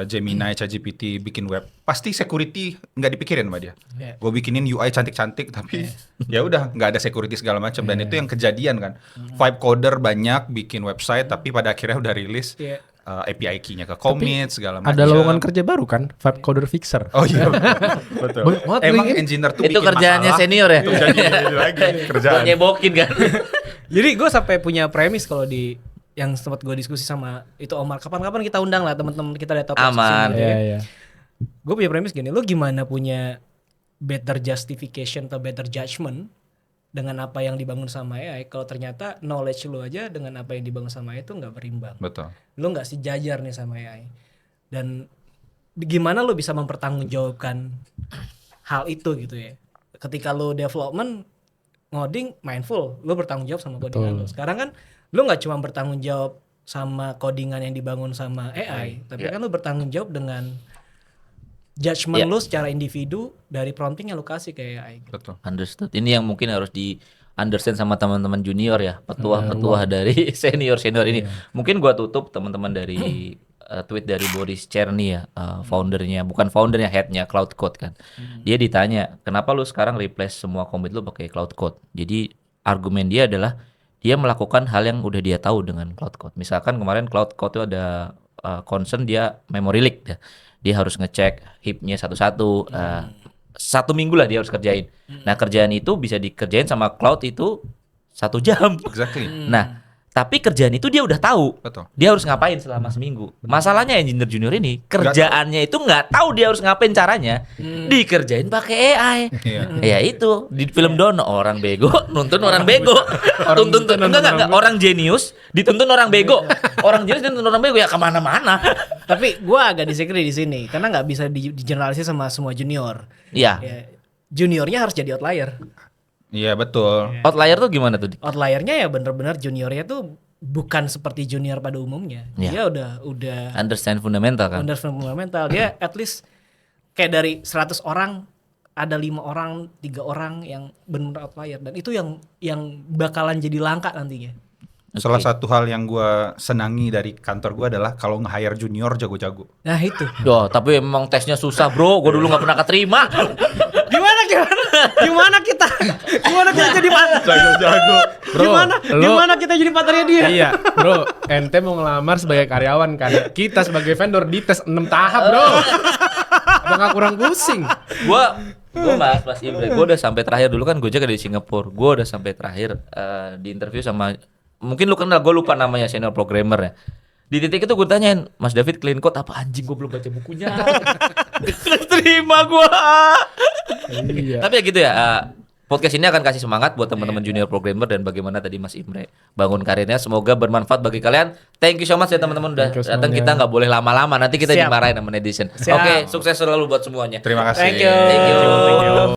Gemini, ChatGPT bikin web, pasti security nggak dipikirin sama dia. Iya. Gue bikinin UI cantik-cantik, tapi ya udah nggak ada security segala macam. Dan itu yang kejadian kan. Vibe coder banyak bikin website, tapi pada akhirnya udah rilis Iya. API key-nya ke commit segala macam. Ada lowongan kerja baru kan, Vibe Coder Fixer. Oh iya, betul. Banyak banget Emang lagi. engineer tuh Itu bikin kerjaannya masalah, senior ya. tuh jadi lagi kerjaan. Buat nyebokin kan. Jadi gue sampai punya premis kalau di yang sempat gue diskusi sama itu Omar, kapan-kapan kita undang lah teman-teman kita dari Tatox Aman. kesini, Iya, ya. iya. Gue punya premis gini, lu gimana punya better justification atau better judgment dengan apa yang dibangun sama AI kalau ternyata knowledge lu aja dengan apa yang dibangun sama AI itu nggak berimbang. Betul. Lu nggak sejajar nih sama AI. Dan gimana lu bisa mempertanggungjawabkan hal itu gitu ya. Ketika lu development ngoding mindful, lu bertanggung jawab sama codingan lu. Sekarang kan lu nggak cuma bertanggung jawab sama codingan yang dibangun sama AI, tapi kan lu bertanggung jawab dengan judgement lu secara individu dari prompting yang lu kasih ke AI. Betul. Understood. Ini yang mungkin harus di understand sama teman-teman junior ya, petuah-petuah dari senior-senior ini. Mungkin gua tutup teman-teman dari tweet dari Boris Cherny ya, foundernya, bukan foundernya, headnya Cloud Code kan. Dia ditanya, kenapa lu sekarang replace semua commit lu pakai Cloud Code? Jadi argumen dia adalah dia melakukan hal yang udah dia tahu dengan Cloud Code. Misalkan kemarin Cloud Code itu ada concern dia memory leak ya. Dia harus ngecek heap-nya satu-satu. 1 minggu lah dia harus kerjain. Nah kerjaan itu bisa dikerjain sama cloud itu 1 jam. Exactly. Nah tapi kerjaan itu dia udah tahu. Betul. Dia harus ngapain selama seminggu. Masalahnya engineer junior ini kerjaannya itu nggak tahu dia harus ngapain caranya. Dikerjain pakai AI. Iya. Ya itu di film Dono orang bego nuntun orang bego. Enggak orang jenius dituntun orang bego. Orang jenius dituntun orang bego ya kemana-mana. Tapi gue agak disagree di sini karena nggak bisa digeneralisir sama semua junior. Iya. Ya, juniornya harus jadi outlier. Iya betul. Outlier tuh gimana tuh? Outliernya ya bener-bener juniornya tuh bukan seperti junior pada umumnya. Iya. Dia udah Understand fundamental kan? fundamental. Dia at least kayak dari 100 orang ada 5 orang, 3 orang yang benar outlier dan itu yang bakalan jadi langka nantinya. Salah satu hal yang gue senangi dari kantor gue adalah kalau nge-hire junior jago-jago. Nah itu. Duh, tapi emang tesnya susah bro. Gue dulu nggak pernah keterima. Gimana kita jadi partner? Jago-jago. Bro, Gimana kita jadi partnernya dia? Iya, bro. Ente mau ngelamar sebagai karyawan kan? Kita sebagai vendor dites 6 tahap, bro. Apakah kurang pusing? Gua Mas Imre, gua udah sampai terakhir dulu kan gue jaga di Singapura. Gua udah sampai terakhir di interview sama, mungkin lu kenal, gue lupa namanya, senior programmer ya. Di titik itu gue tanyain, Mas David clean code apa? Anjing, gue belum baca bukunya. Gak terima gue. Iya. Tapi ya gitu ya. Podcast ini akan kasih semangat buat teman-teman junior programmer dan bagaimana tadi Mas Imre bangun karirnya. Semoga bermanfaat bagi kalian. Thank you so much ya teman-teman udah Thank you datang. semuanya. Kita nggak boleh lama-lama. Nanti kita Siap. dimarahin sama netizen. Siap. Oke, sukses selalu buat semuanya. Terima kasih. Thank you. Thank you.